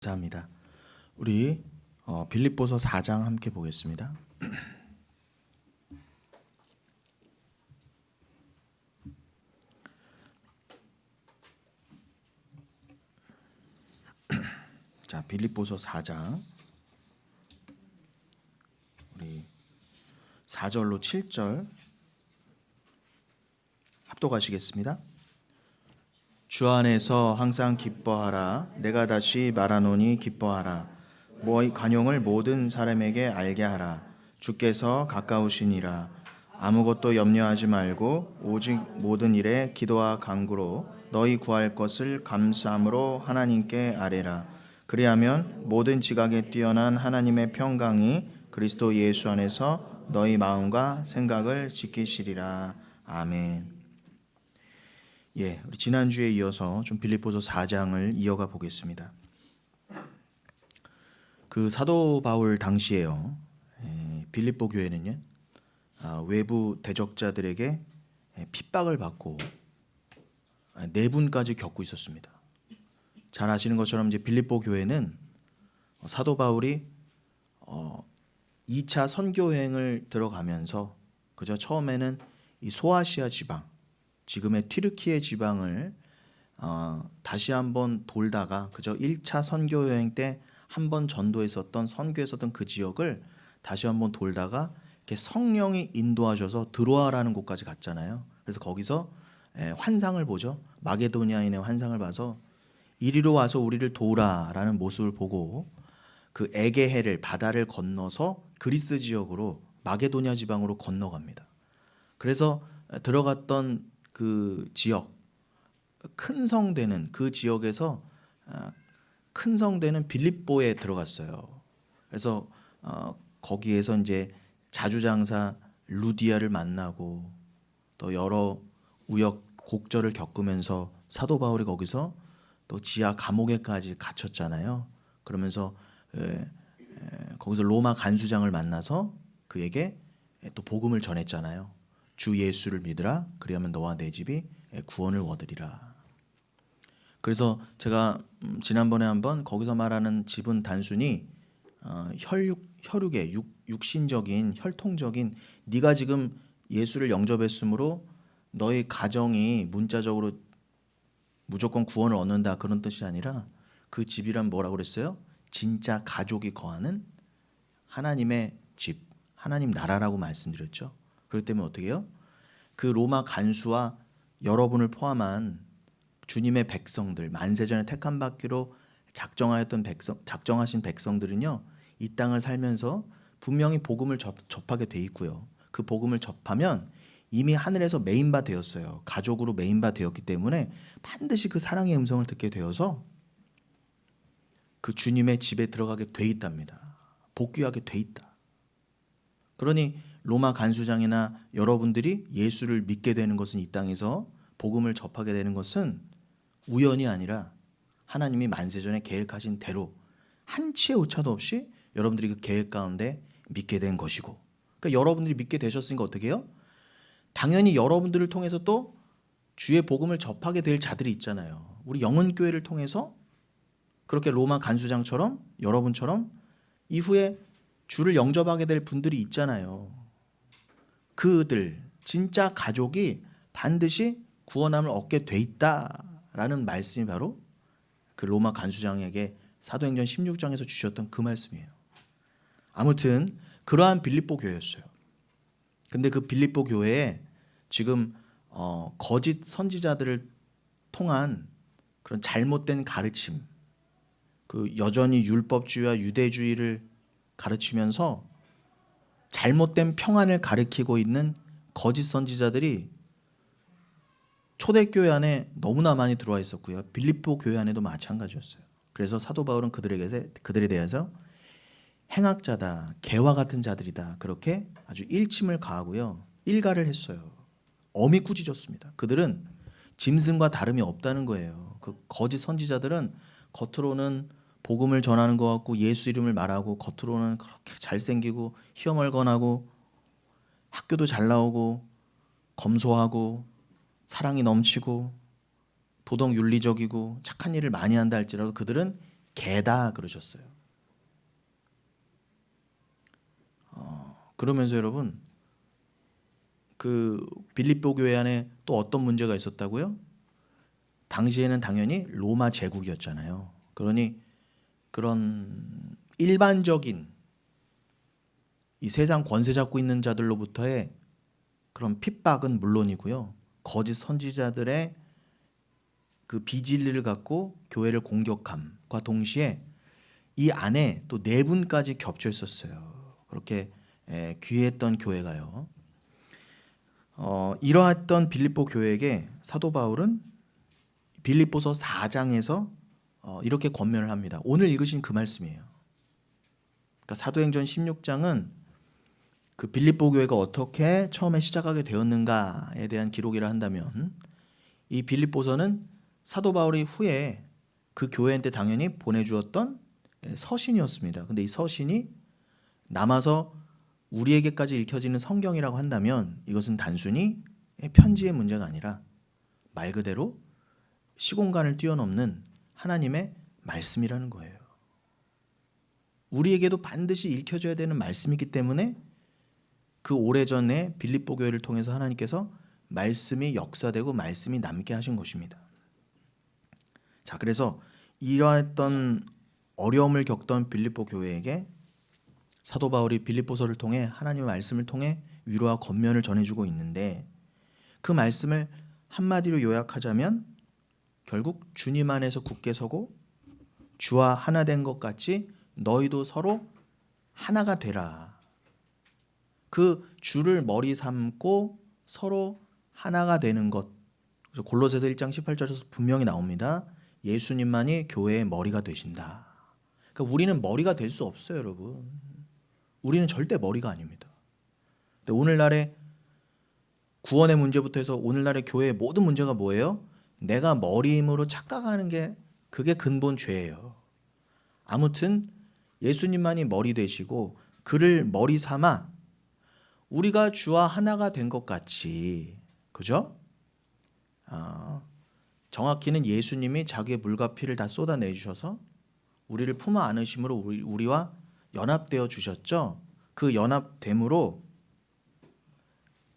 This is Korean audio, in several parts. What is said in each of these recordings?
감사합니다. 우리 빌립보서 4장 함께 보겠습니다. 자, 빌립보서 4장 우리 4절로 7절 합독하시겠습니다. 주 안에서 항상 기뻐하라. 내가 다시 말하노니 기뻐하라. 너희 관용을 모든 사람에게 알게 하라. 주께서 가까우시니라. 아무것도 염려하지 말고 오직 모든 일에 기도와 간구로 너희 구할 것을 감사함으로 하나님께 아뢰라. 그리하면 모든 지각에 뛰어난 하나님의 평강이 그리스도 예수 안에서 너희 마음과 생각을 지키시리라. 아멘. 우리 지난주에 이어서 좀 빌립보서 4장을 이어가 보겠습니다. 그 사도 바울 당시에요. 빌립보 교회는요. 외부 대적자들에게 핍박을 받고 내분까지 겪고 있었습니다. 잘 아시는 것처럼 이제 빌립보 교회는 사도 바울이 2차 선교행을 들어가면서 그저 처음에는 이 소아시아 지방 지금의 튀르키예 지방을 다시 한번 돌다가 그저 1차 선교 여행 때 한번 전도했었던 선교했었던 그 지역을 다시 한번 돌다가 이렇게 성령이 인도하셔서 드로아라는 곳까지 갔잖아요. 그래서 거기서 환상을 보죠. 마게도니아인의 환상을 봐서 이리로 와서 우리를 도우라라는 모습을 보고 그 에게해를 바다를 건너서 그리스 지역으로 마게도니아 지방으로 건너갑니다. 그래서 들어갔던 그 지역 큰 성되는 그 지역에서 큰 성되는 빌립보에 들어갔어요. 그래서 거기에서 이제 자주장사 루디아를 만나고 또 여러 우여곡절을 겪으면서 사도 바울이 거기서 또 지하 감옥에까지 갇혔잖아요. 그러면서 거기서 로마 간수장을 만나서 그에게 또 복음을 전했잖아요. 주 예수를 믿으라. 그리하면 너와 내 집이 구원을 얻으리라. 그래서 제가 지난번에 한번 거기서 말하는 집은 단순히 혈육의 육신적인 혈통적인 네가 지금 예수를 영접했으므로 너의 가정이 문자적으로 무조건 구원을 얻는다 그런 뜻이 아니라 그 집이란 뭐라고 그랬어요? 진짜 가족이 거하는 하나님의 집, 하나님 나라라고 말씀드렸죠. 그렇기 때문에 어떻게 해요? 그 로마 간수와 여러분을 포함한 주님의 백성들, 만세전에 택함 받기로 작정하신 백성들은요, 이 땅을 살면서 분명히 복음을 접하게 돼 있고요. 그 복음을 접하면 이미 하늘에서 메인바 되었어요. 가족으로 메인바 되었기 때문에 반드시 그 사랑의 음성을 듣게 되어서 그 주님의 집에 들어가게 돼 있답니다. 복귀하게 돼 있다. 그러니 로마 간수장이나 여러분들이 예수를 믿게 되는 것은 이 땅에서 복음을 접하게 되는 것은 우연이 아니라 하나님이 만세전에 계획하신 대로 한치의 오차도 없이 여러분들이 그 계획 가운데 믿게 된 것이고, 그러니까 여러분들이 믿게 되셨으니까 어떻게 해요? 당연히 여러분들을 통해서 또 주의 복음을 접하게 될 자들이 있잖아요. 우리 영은교회를 통해서 그렇게 로마 간수장처럼 여러분처럼 이후에 주를 영접하게 될 분들이 있잖아요. 그들 진짜 가족이 반드시 구원함을 얻게 돼 있다라는 말씀이 바로 그 로마 간수장에게 사도행전 16장에서 주셨던 그 말씀이에요. 아무튼 그러한 빌립보 교회였어요. 근데 그 빌립보 교회에 지금 거짓 선지자들을 통한 그런 잘못된 가르침, 그 여전히 율법주의와 유대주의를 가르치면서 잘못된 평안을 가리키고 있는 거짓 선지자들이 초대교회 안에 너무나 많이 들어와 있었고요. 빌립보 교회 안에도 마찬가지였어요. 그래서 사도 바울은 그들에 대해서 행악자다, 개와 같은 자들이다, 그렇게 아주 일침을 가하고요, 일가를 했어요. 엄히 꾸짖었습니다. 그들은 짐승과 다름이 없다는 거예요. 그 거짓 선지자들은 겉으로는 복음을 전하는 것 같고 예수 이름을 말하고 겉으로는 그렇게 잘생기고 희어멀건하고 학교도 잘 나오고 검소하고 사랑이 넘치고 도덕 윤리적이고 착한 일을 많이 한다 할지라도 그들은 개다 그러셨어요. 그러면서 여러분 그 빌립보 교회 안에 또 어떤 문제가 있었다고요? 당시에는 당연히 로마 제국이었잖아요. 그러니 그런 일반적인 이 세상 권세 잡고 있는 자들로부터의 그런 핍박은 물론이고요. 거짓 선지자들의 그 비진리를 갖고 교회를 공격함과 동시에 이 안에 또 내분까지 겹쳐 있었어요. 그렇게 귀했던 교회가요. 이러했던 빌립보 교회에게 사도 바울은 빌립보서 4장에서 이렇게 권면을 합니다. 오늘 읽으신 그 말씀이에요. 그러니까 사도행전 16장은 그 빌립보 교회가 어떻게 처음에 시작하게 되었는가에 대한 기록이라 한다면 이 빌립보서는 사도 바울이 후에 그 교회한테 당연히 보내주었던 서신이었습니다. 근데 이 서신이 남아서 우리에게까지 읽혀지는 성경이라고 한다면 이것은 단순히 편지의 문제가 아니라 말 그대로 시공간을 뛰어넘는 하나님의 말씀이라는 거예요. 우리에게도 반드시 읽혀져야 되는 말씀이기 때문에 그 오래전에 빌립보 교회를 통해서 하나님께서 말씀이 역사되고 말씀이 남게 하신 것입니다. 자, 그래서 이러했던 어려움을 겪던 빌립보 교회에게 사도 바울이 빌립보서를 통해 하나님의 말씀을 통해 위로와 권면을 전해주고 있는데 그 말씀을 한마디로 요약하자면 결국 주님 안에서 굳게 서고 주와 하나 된 것 같이 너희도 서로 하나가 되라. 그 주를 머리 삼고 서로 하나가 되는 것. 그래서 골로새서 1장 18절에서 분명히 나옵니다. 예수님만이 교회의 머리가 되신다. 그러니까 우리는 머리가 될 수 없어요, 여러분. 우리는 절대 머리가 아닙니다. 근데 오늘날의 구원의 문제부터 해서 오늘날의 교회의 모든 문제가 뭐예요? 내가 머리임으로 착각하는 게 그게 근본 죄예요. 아무튼 예수님만이 머리 되시고 그를 머리 삼아 우리가 주와 하나가 된 것 같이, 그죠? 정확히는 예수님이 자기의 물과 피를 다 쏟아내 주셔서 우리를 품어 안으심으로 우리와 연합되어 주셨죠. 그 연합됨으로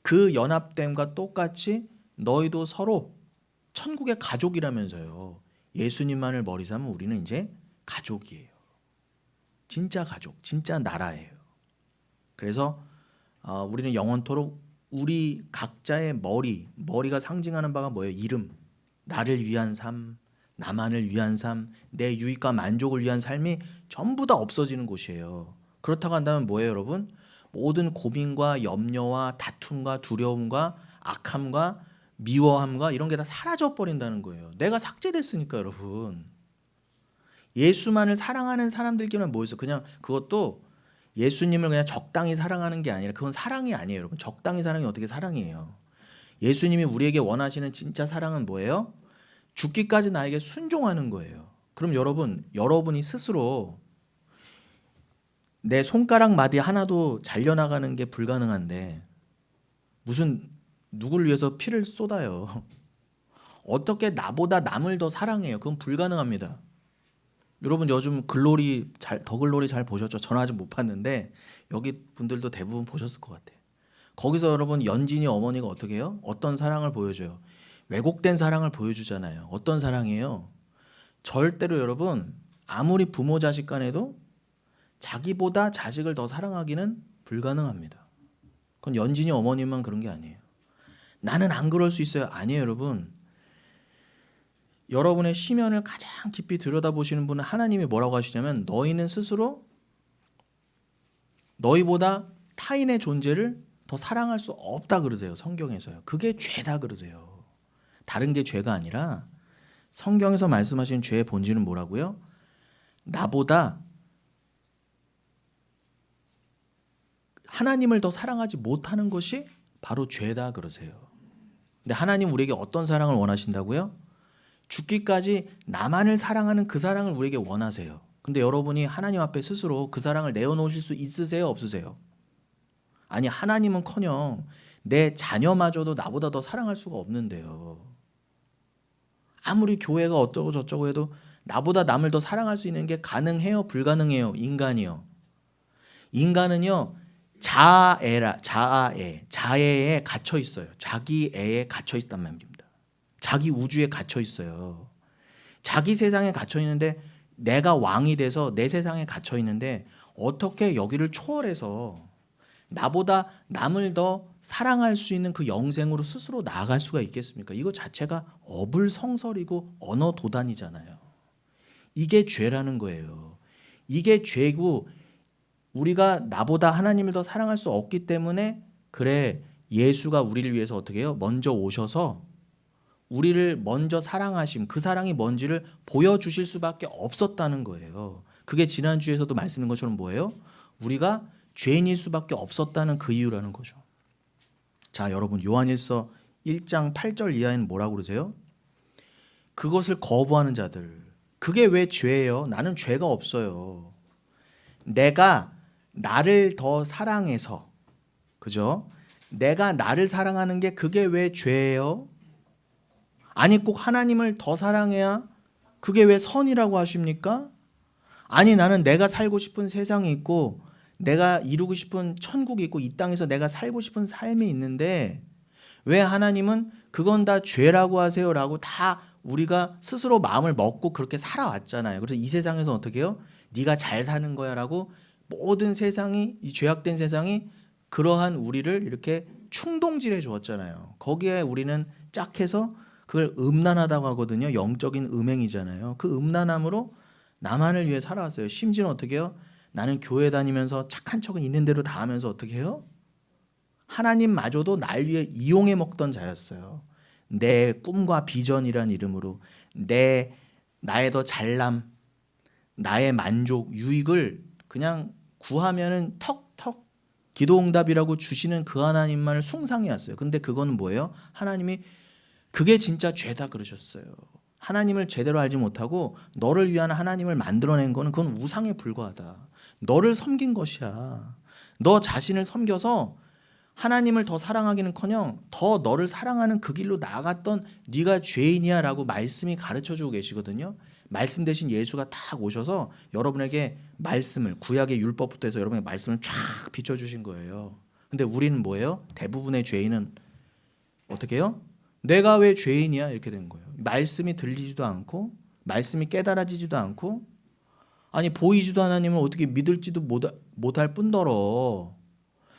그 연합됨과 똑같이 너희도 서로 천국의 가족이라면서요. 예수님만을 머리 삼으면 우리는 이제 가족이에요. 진짜 가족, 진짜 나라예요. 그래서 우리는 영원토록 우리 각자의 머리가 상징하는 바가 뭐예요? 이름, 나를 위한 삶, 나만을 위한 삶, 내 유익과 만족을 위한 삶이 전부 다 없어지는 곳이에요. 그렇다고 한다면 뭐예요, 여러분? 모든 고민과 염려와 다툼과 두려움과 악함과 미워함과 이런 게 다 사라져 버린다는 거예요. 내가 삭제됐으니까, 여러분. 예수만을 사랑하는 사람들끼리만 모여서 그냥 그것도 예수님을 그냥 적당히 사랑하는 게 아니라 그건 사랑이 아니에요, 여러분. 적당히 사랑이 어떻게 사랑이에요? 예수님이 우리에게 원하시는 진짜 사랑은 뭐예요? 죽기까지 나에게 순종하는 거예요. 그럼 여러분이 스스로 내 손가락 마디 하나도 잘려나가는 게 불가능한데 무슨 누굴 위해서 피를 쏟아요? 어떻게 나보다 남을 더 사랑해요? 그건 불가능합니다. 여러분 요즘 더 글로리 잘 보셨죠? 저는 아직 못 봤는데 여기 분들도 대부분 보셨을 것 같아요. 거기서 여러분 연진이 어머니가 어떻게 해요? 어떤 사랑을 보여줘요? 왜곡된 사랑을 보여주잖아요. 어떤 사랑이에요? 절대로 여러분 아무리 부모 자식 간에도 자기보다 자식을 더 사랑하기는 불가능합니다. 그건 연진이 어머님만 그런 게 아니에요. 나는 안 그럴 수 있어요. 아니에요, 여러분. 여러분의 심연을 가장 깊이 들여다보시는 분은 하나님이 뭐라고 하시냐면 너희는 스스로 너희보다 타인의 존재를 더 사랑할 수 없다 그러세요. 성경에서요. 그게 죄다 그러세요. 다른 게 죄가 아니라 성경에서 말씀하신 죄의 본질은 뭐라고요? 나보다 하나님을 더 사랑하지 못하는 것이 바로 죄다 그러세요. 근데 하나님 우리에게 어떤 사랑을 원하신다고요? 죽기까지 나만을 사랑하는 그 사랑을 우리에게 원하세요. 근데 여러분이 하나님 앞에 스스로 그 사랑을 내어놓으실 수 있으세요? 없으세요? 아니 하나님은커녕 내 자녀마저도 나보다 더 사랑할 수가 없는데요. 아무리 교회가 어쩌고 저쩌고 해도 나보다 남을 더 사랑할 수 있는 게 가능해요? 불가능해요? 인간이요. 인간은요, 자아에 갇혀 있어요. 자기 애에 갇혀 있단 말입니다. 자기 우주에 갇혀 있어요. 자기 세상에 갇혀 있는데 내가 왕이 돼서 내 세상에 갇혀 있는데 어떻게 여기를 초월해서 나보다 남을 더 사랑할 수 있는 그 영생으로 스스로 나아갈 수가 있겠습니까? 이거 자체가 어불성설이고 언어도단이잖아요. 이게 죄라는 거예요. 이게 죄고 우리가 나보다 하나님을 더 사랑할 수 없기 때문에 그래 예수가 우리를 위해서 어떻게 해요? 먼저 오셔서 우리를 먼저 사랑하심 그 사랑이 뭔지를 보여주실 수밖에 없었다는 거예요. 그게 지난주에서도 말씀인 것처럼 뭐예요? 우리가 죄인일 수밖에 없었다는 그 이유라는 거죠. 자, 여러분 요한일서 1장 8절 이하에는 뭐라고 그러세요? 그것을 거부하는 자들. 그게 왜 죄예요? 나는 죄가 없어요. 내가 나를 더 사랑해서, 그죠? 내가 나를 사랑하는 게 그게 왜 죄예요? 아니 꼭 하나님을 더 사랑해야 그게 왜 선이라고 하십니까? 아니 나는 내가 살고 싶은 세상이 있고 내가 이루고 싶은 천국이 있고 이 땅에서 내가 살고 싶은 삶이 있는데 왜 하나님은 그건 다 죄라고 하세요? 라고 다 우리가 스스로 마음을 먹고 그렇게 살아왔잖아요. 그래서 이 세상에서 어떻게 해요? 네가 잘 사는 거야 라고 모든 세상이 이 죄악된 세상이 그러한 우리를 이렇게 충동질해 주었잖아요. 거기에 우리는 짝해서 그걸 음란하다고 하거든요. 영적인 음행이잖아요. 그 음란함으로 나만을 위해 살아왔어요. 심지어는 어떻게 해요? 나는 교회 다니면서 착한 척은 있는 대로 다 하면서 어떻게 해요? 하나님마저도 날 위해 이용해 먹던 자였어요. 내 꿈과 비전이란 이름으로 나의 더 잘남, 나의 만족, 유익을 그냥 구하면은 턱턱 기도응답이라고 주시는 그 하나님만을 숭상해 왔어요. 근데 그거는 뭐예요? 하나님이 그게 진짜 죄다 그러셨어요. 하나님을 제대로 알지 못하고 너를 위한 하나님을 만들어낸 거는 그건 우상에 불과하다. 너를 섬긴 것이야. 너 자신을 섬겨서 하나님을 더 사랑하기는커녕 더 너를 사랑하는 그 길로 나아갔던 네가 죄인이야라고 말씀이 가르쳐주고 계시거든요. 말씀 대신 예수가 딱 오셔서 여러분에게 말씀을 구약의 율법부터 해서 여러분의 말씀을 쫙 비춰주신 거예요. 근데 우리는 뭐예요? 대부분의 죄인은 어떻게 해요? 내가 왜 죄인이야? 이렇게 된 거예요. 말씀이 들리지도 않고 말씀이 깨달아지지도 않고 아니 보이지도 하나님을 어떻게 믿을지도 못할 뿐더러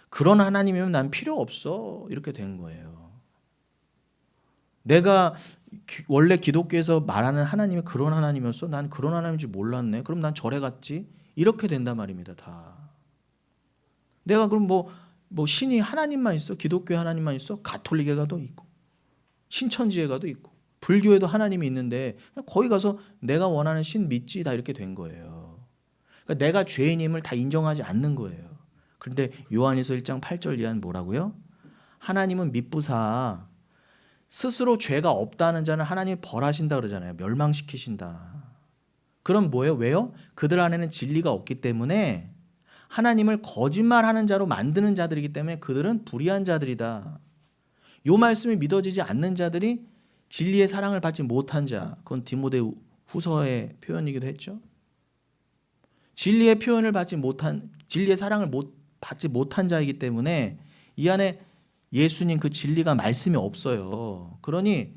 그런 하나님이면 난 필요 없어 이렇게 된 거예요. 내가 원래 기독교에서 말하는 하나님이 그런 하나님이었어? 난 그런 하나님인 줄 몰랐네. 그럼 난 절에 갔지? 이렇게 된단 말입니다. 다. 내가 그럼 뭐 신이 하나님만 있어? 기독교 하나님만 있어? 가톨릭에 가도 있고 신천지에 가도 있고 불교에도 하나님이 있는데 거기 가서 내가 원하는 신 믿지 다 이렇게 된 거예요. 그러니까 내가 죄인임을 다 인정하지 않는 거예요. 그런데 요한일서 1장 8절 이하는 뭐라고요? 하나님은 미쁘사 스스로 죄가 없다는 자는 하나님이 벌하신다 그러잖아요. 멸망시키신다. 그럼 뭐예요? 왜요? 그들 안에는 진리가 없기 때문에 하나님을 거짓말하는 자로 만드는 자들이기 때문에 그들은 불의한 자들이다. 요 말씀이 믿어지지 않는 자들이 진리의 사랑을 받지 못한 자. 그건 디모데 후서의 표현이기도 했죠. 진리의 표현을 받지 못한 진리의 사랑을 받지 못한 자이기 때문에 이 안에 예수님 그 진리가 말씀이 없어요. 그러니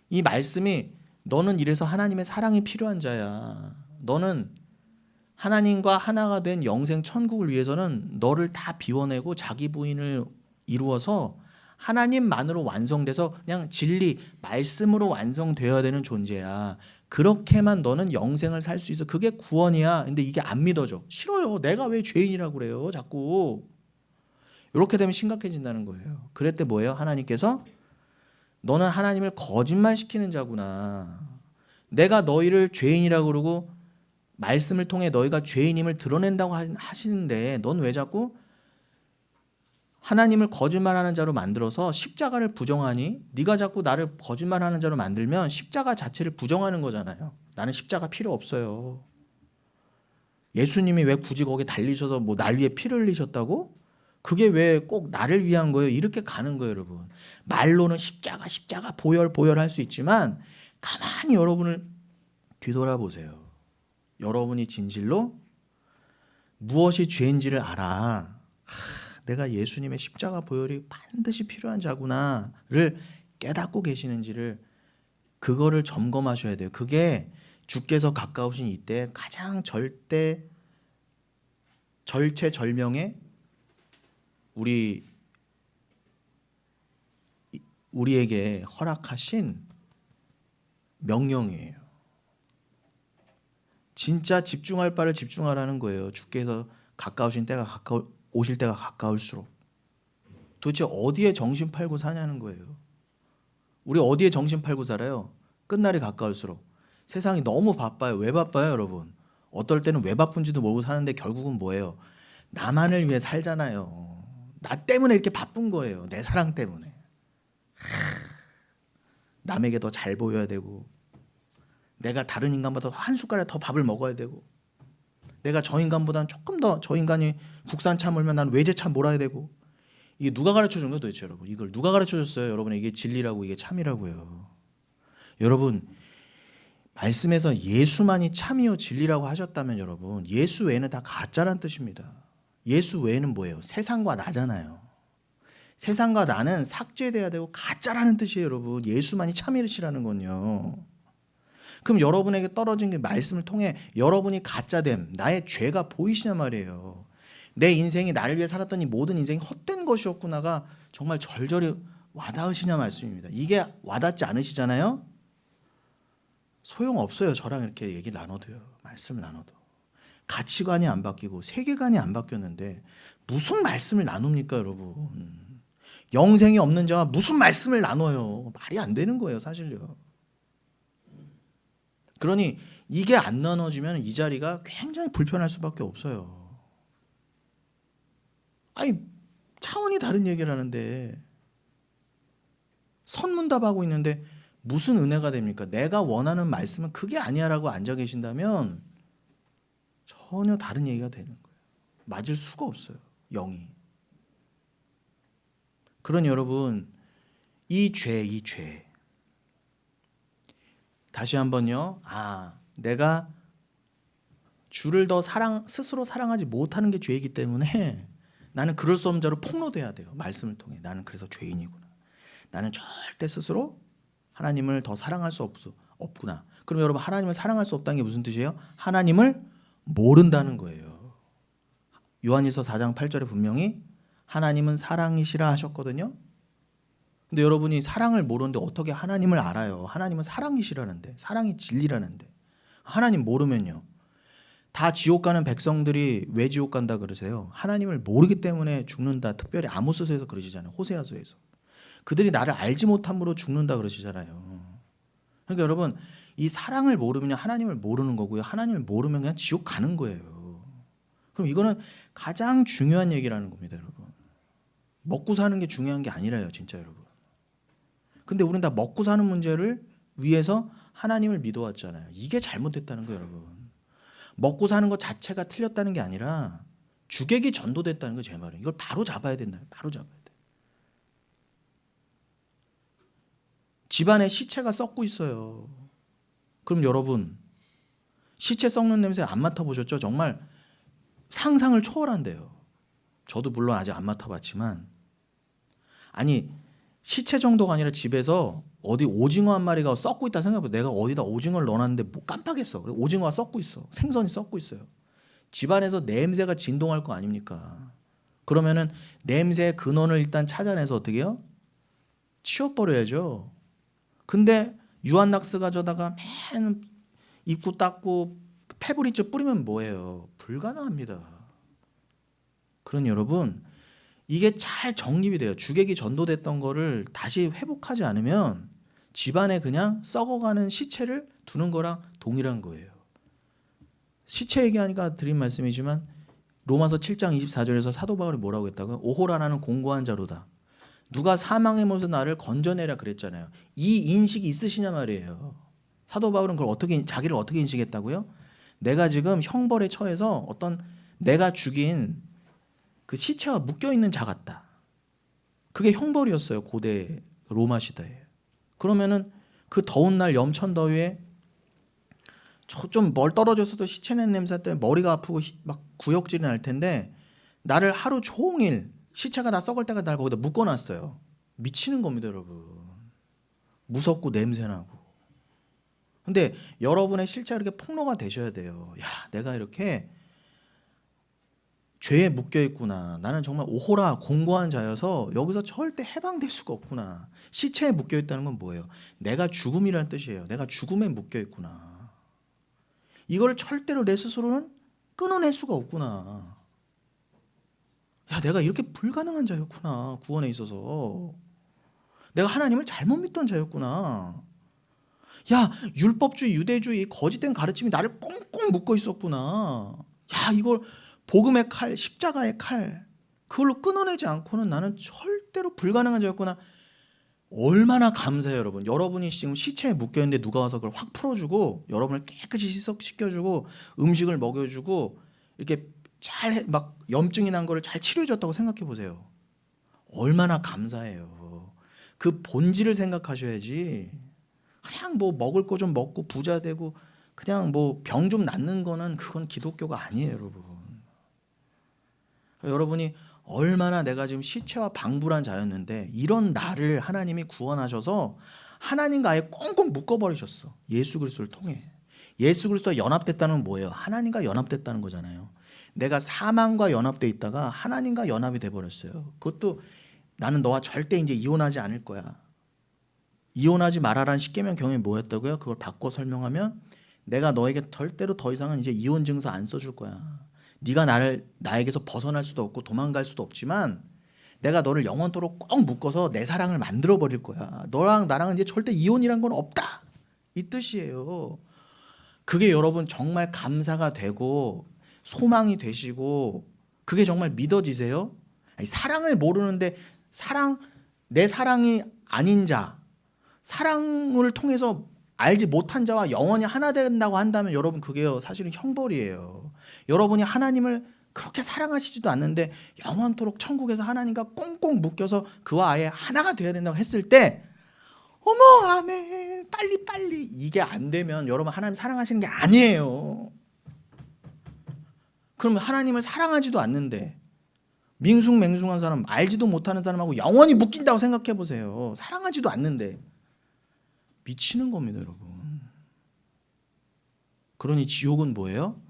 이 말씀이 너는 이래서 하나님의 사랑이 필요한 자야. 너는 하나님과 하나가 된 영생 천국을 위해서는 너를 다 비워내고 자기 부인을 이루어서 하나님만으로 완성돼서 그냥 진리, 말씀으로 완성되어야 되는 존재야. 그렇게만 너는 영생을 살 수 있어. 그게 구원이야. 근데 이게 안 믿어져. 싫어요. 내가 왜 죄인이라고 그래요. 자꾸. 이렇게 되면 심각해진다는 거예요. 그럴 때 뭐예요? 하나님께서 너는 하나님을 거짓말시키는 자구나. 내가 너희를 죄인이라고 그러고 말씀을 통해 너희가 죄인임을 드러낸다고 하시는데 넌 왜 자꾸 하나님을 거짓말하는 자로 만들어서 십자가를 부정하니? 네가 자꾸 나를 거짓말하는 자로 만들면 십자가 자체를 부정하는 거잖아요. 나는 십자가 필요 없어요. 예수님이 왜 굳이 거기에 달리셔서 뭐 날 위해 피를 흘리셨다고? 그게 왜 꼭 나를 위한 거예요? 이렇게 가는 거예요, 여러분. 말로는 십자가 보혈 할 수 있지만 가만히 여러분을 뒤돌아보세요. 여러분이 진실로 무엇이 죄인지를 알아. 내가 예수님의 십자가 보혈이 반드시 필요한 자구나를 깨닫고 계시는지를 그거를 점검하셔야 돼요. 그게 주께서 가까우신 이때 가장 절체절명의 우리에게 허락하신 명령이에요. 진짜 집중할 바를 집중하라는 거예요. 주께서 오실 때가 가까울수록. 도대체 어디에 정신 팔고 사냐는 거예요. 우리 어디에 정신 팔고 살아요? 끝날이 가까울수록. 세상이 너무 바빠요. 왜 바빠요, 여러분? 어떨 때는 왜 바쁜지도 모르고 사는데 결국은 뭐예요? 나만을 위해 살잖아요. 나 때문에 이렇게 바쁜 거예요. 내 사랑 때문에. 남에게 더 잘 보여야 되고, 내가 다른 인간보다 한 숟가락 더 밥을 먹어야 되고, 내가 저 인간보다는 조금 더, 저 인간이 국산차 몰면 난 외제차 몰아야 되고. 이게 누가 가르쳐 준 거예요, 도대체 여러분? 이걸 누가 가르쳐 줬어요? 여러분, 이게 진리라고, 이게 참이라고요. 여러분, 말씀에서 예수만이 참이요 진리라고 하셨다면 여러분, 예수 외에는 다 가짜란 뜻입니다. 예수 외에는 뭐예요? 세상과 나잖아요. 세상과 나는 삭제돼야 되고 가짜라는 뜻이에요, 여러분. 예수만이 참이시라는 건요. 그럼 여러분에게 떨어진 그 말씀을 통해 여러분이 가짜됨, 나의 죄가 보이시냐 말이에요. 내 인생이 나를 위해 살았던 이 모든 인생이 헛된 것이었구나가 정말 절절히 와닿으시냐 말씀입니다. 이게 와닿지 않으시잖아요? 소용없어요. 저랑 이렇게 얘기 나눠도요. 말씀을 나눠도. 가치관이 안 바뀌고 세계관이 안 바뀌었는데 무슨 말씀을 나눕니까, 여러분? 영생이 없는 자와 무슨 말씀을 나눠요? 말이 안 되는 거예요, 사실요. 그러니 이게 안 나눠지면 이 자리가 굉장히 불편할 수밖에 없어요. 아니, 차원이 다른 얘기를 하는데 선문답하고 있는데 무슨 은혜가 됩니까? 내가 원하는 말씀은 그게 아니야라고 앉아 계신다면 전혀 다른 얘기가 되는 거예요. 맞을 수가 없어요, 영이. 그러니 여러분, 이 죄. 다시 한번요. 내가 주를 더 스스로 사랑하지 못하는 게 죄이기 때문에 나는 그럴 수 없는 자로 폭로돼야 돼요. 말씀을 통해. 나는 그래서 죄인이구나. 나는 절대 스스로 하나님을 더 사랑할 수 없구나. 그럼 여러분, 하나님을 사랑할 수 없다는 게 무슨 뜻이에요? 하나님을 모른다는 거예요. 요한일서 4장 8절에 분명히 하나님은 사랑이시라 하셨거든요. 근데 여러분이 사랑을 모르는데 어떻게 하나님을 알아요? 하나님은 사랑이시라는데, 사랑이 진리라는데. 하나님 모르면요, 다 지옥 가는 백성들이 왜 지옥 간다 그러세요? 하나님을 모르기 때문에 죽는다. 특별히 아모스서에서 그러시잖아요. 호세아서에서. 그들이 나를 알지 못함으로 죽는다 그러시잖아요. 그러니까 여러분, 이 사랑을 모르면 하나님을 모르는 거고요. 하나님을 모르면 그냥 지옥 가는 거예요. 그럼 이거는 가장 중요한 얘기라는 겁니다, 여러분. 먹고 사는 게 중요한 게 아니라요, 진짜 여러분. 근데 우리는 다 먹고 사는 문제를 위해서 하나님을 믿어왔잖아요. 이게 잘못됐다는 거예요, 여러분. 먹고 사는 것 자체가 틀렸다는 게 아니라 주객이 전도됐다는 거 제 말은. 이걸 바로 잡아야 된다. 바로 잡아야 돼. 집안에 시체가 썩고 있어요. 그럼 여러분, 시체 썩는 냄새 안 맡아보셨죠? 정말 상상을 초월한대요. 저도 물론 아직 안 맡아봤지만, 아니, 시체 정도가 아니라 집에서 어디 오징어 한 마리가 썩고 있다 생각해봐. 내가 어디다 오징어를 넣어놨는데 뭐 깜빡했어. 오징어가 썩고 있어. 생선이 썩고 있어요. 집안에서 냄새가 진동할 거 아닙니까? 그러면은 냄새의 근원을 일단 찾아내서 어떻게 해요? 치워버려야죠. 근데 유한낙스 가져다가 맨 입구 닦고 페브리즈 뿌리면 뭐예요? 불가능합니다. 그러니 여러분, 이게 잘 정립이 돼요. 주객이 전도됐던 거를 다시 회복하지 않으면 집안에 그냥 썩어가는 시체를 두는 거랑 동일한 거예요. 시체 얘기하니까 드린 말씀이지만 로마서 7장 24절에서 사도 바울이 뭐라고 했다고요? 오호라 나는 공고한 자로다. 누가 사망의 몸에서 나를 건져내라 그랬잖아요. 이 인식이 있으시냐 말이에요. 사도 바울은 그걸 자기를 어떻게 인식했다고요? 내가 지금 형벌에 처해서 어떤 내가 죽인 그 시체와 묶여있는 자 같다. 그게 형벌이었어요. 고대 로마 시대에. 그러면은 그 더운 날 염천더위에 좀 멀 떨어졌어도 시체낸 냄새 때문에 머리가 아프고 막 구역질이 날 텐데 나를 하루 종일 시체가 다 썩을 때까지 날 거기다 묶어놨어요. 미치는 겁니다, 여러분. 무섭고 냄새나고. 근데 여러분의 실체가 이렇게 폭로가 되셔야 돼요. 야, 내가 이렇게 죄에 묶여 있구나. 나는 정말 오호라 공고한 자여서 여기서 절대 해방될 수가 없구나. 시체에 묶여 있다는 건 뭐예요? 내가 죽음이라는 뜻이에요. 내가 죽음에 묶여 있구나. 이걸 절대로 내 스스로는 끊어낼 수가 없구나. 야, 내가 이렇게 불가능한 자였구나. 구원에 있어서. 내가 하나님을 잘못 믿던 자였구나. 야, 율법주의, 유대주의, 거짓된 가르침이 나를 꽁꽁 묶어 있었구나. 야, 이걸 복음의 칼, 십자가의 칼, 그걸로 끊어내지 않고는 나는 절대로 불가능한 자였구나. 얼마나 감사해요, 여러분. 여러분이 지금 시체에 묶여있는데 누가 와서 그걸 확 풀어주고 여러분을 깨끗이 시켜주고 음식을 먹여주고 이렇게 잘 막 염증이 난 거를 잘 치료해줬다고 생각해 보세요. 얼마나 감사해요. 그 본질을 생각하셔야지. 그냥 뭐 먹을 거 좀 먹고 부자 되고 그냥 뭐 병 좀 낫는 거는 그건 기독교가 아니에요, 여러분. 여러분이 얼마나 내가 지금 시체와 방불한 자였는데 이런 나를 하나님이 구원하셔서 하나님과 꽁꽁 묶어버리셨어. 예수 그리스도를 통해. 예수 그리스도와 연합됐다는 건 뭐예요? 하나님과 연합됐다는 거잖아요. 내가 사망과 연합돼 있다가 하나님과 연합이 돼버렸어요. 그것도 나는 너와 절대 이제 이혼하지 않을 거야. 이혼하지 말아라는 십계명 경험이 뭐였다고요? 그걸 바꿔 설명하면 내가 너에게 절대로 더 이상은 이제 이혼 증서 안 써줄 거야. 네가 나에게서 벗어날 수도 없고 도망갈 수도 없지만 내가 너를 영원토록 꼭 묶어서 내 사랑을 만들어 버릴 거야. 너랑 나랑은 이제 절대 이혼이란 건 없다. 이 뜻이에요. 그게 여러분 정말 감사가 되고 소망이 되시고 그게 정말 믿어지세요? 아니, 사랑을 모르는데 내 사랑이 아닌 자, 사랑을 통해서 알지 못한 자와 영원히 하나 된다고 한다면 여러분 그게요 사실은 형벌이에요. 여러분이 하나님을 그렇게 사랑하시지도 않는데 영원토록 천국에서 하나님과 꽁꽁 묶여서 그와 아예 하나가 되어야 된다고 했을 때 어머 아멘 빨리 이게 안 되면 여러분 하나님 사랑하시는 게 아니에요. 그러면 하나님을 사랑하지도 않는데 밍숭맹숭한 사람 알지도 못하는 사람하고 영원히 묶인다고 생각해 보세요. 사랑하지도 않는데 미치는 겁니다, 여러분. 그러니 지옥은 뭐예요?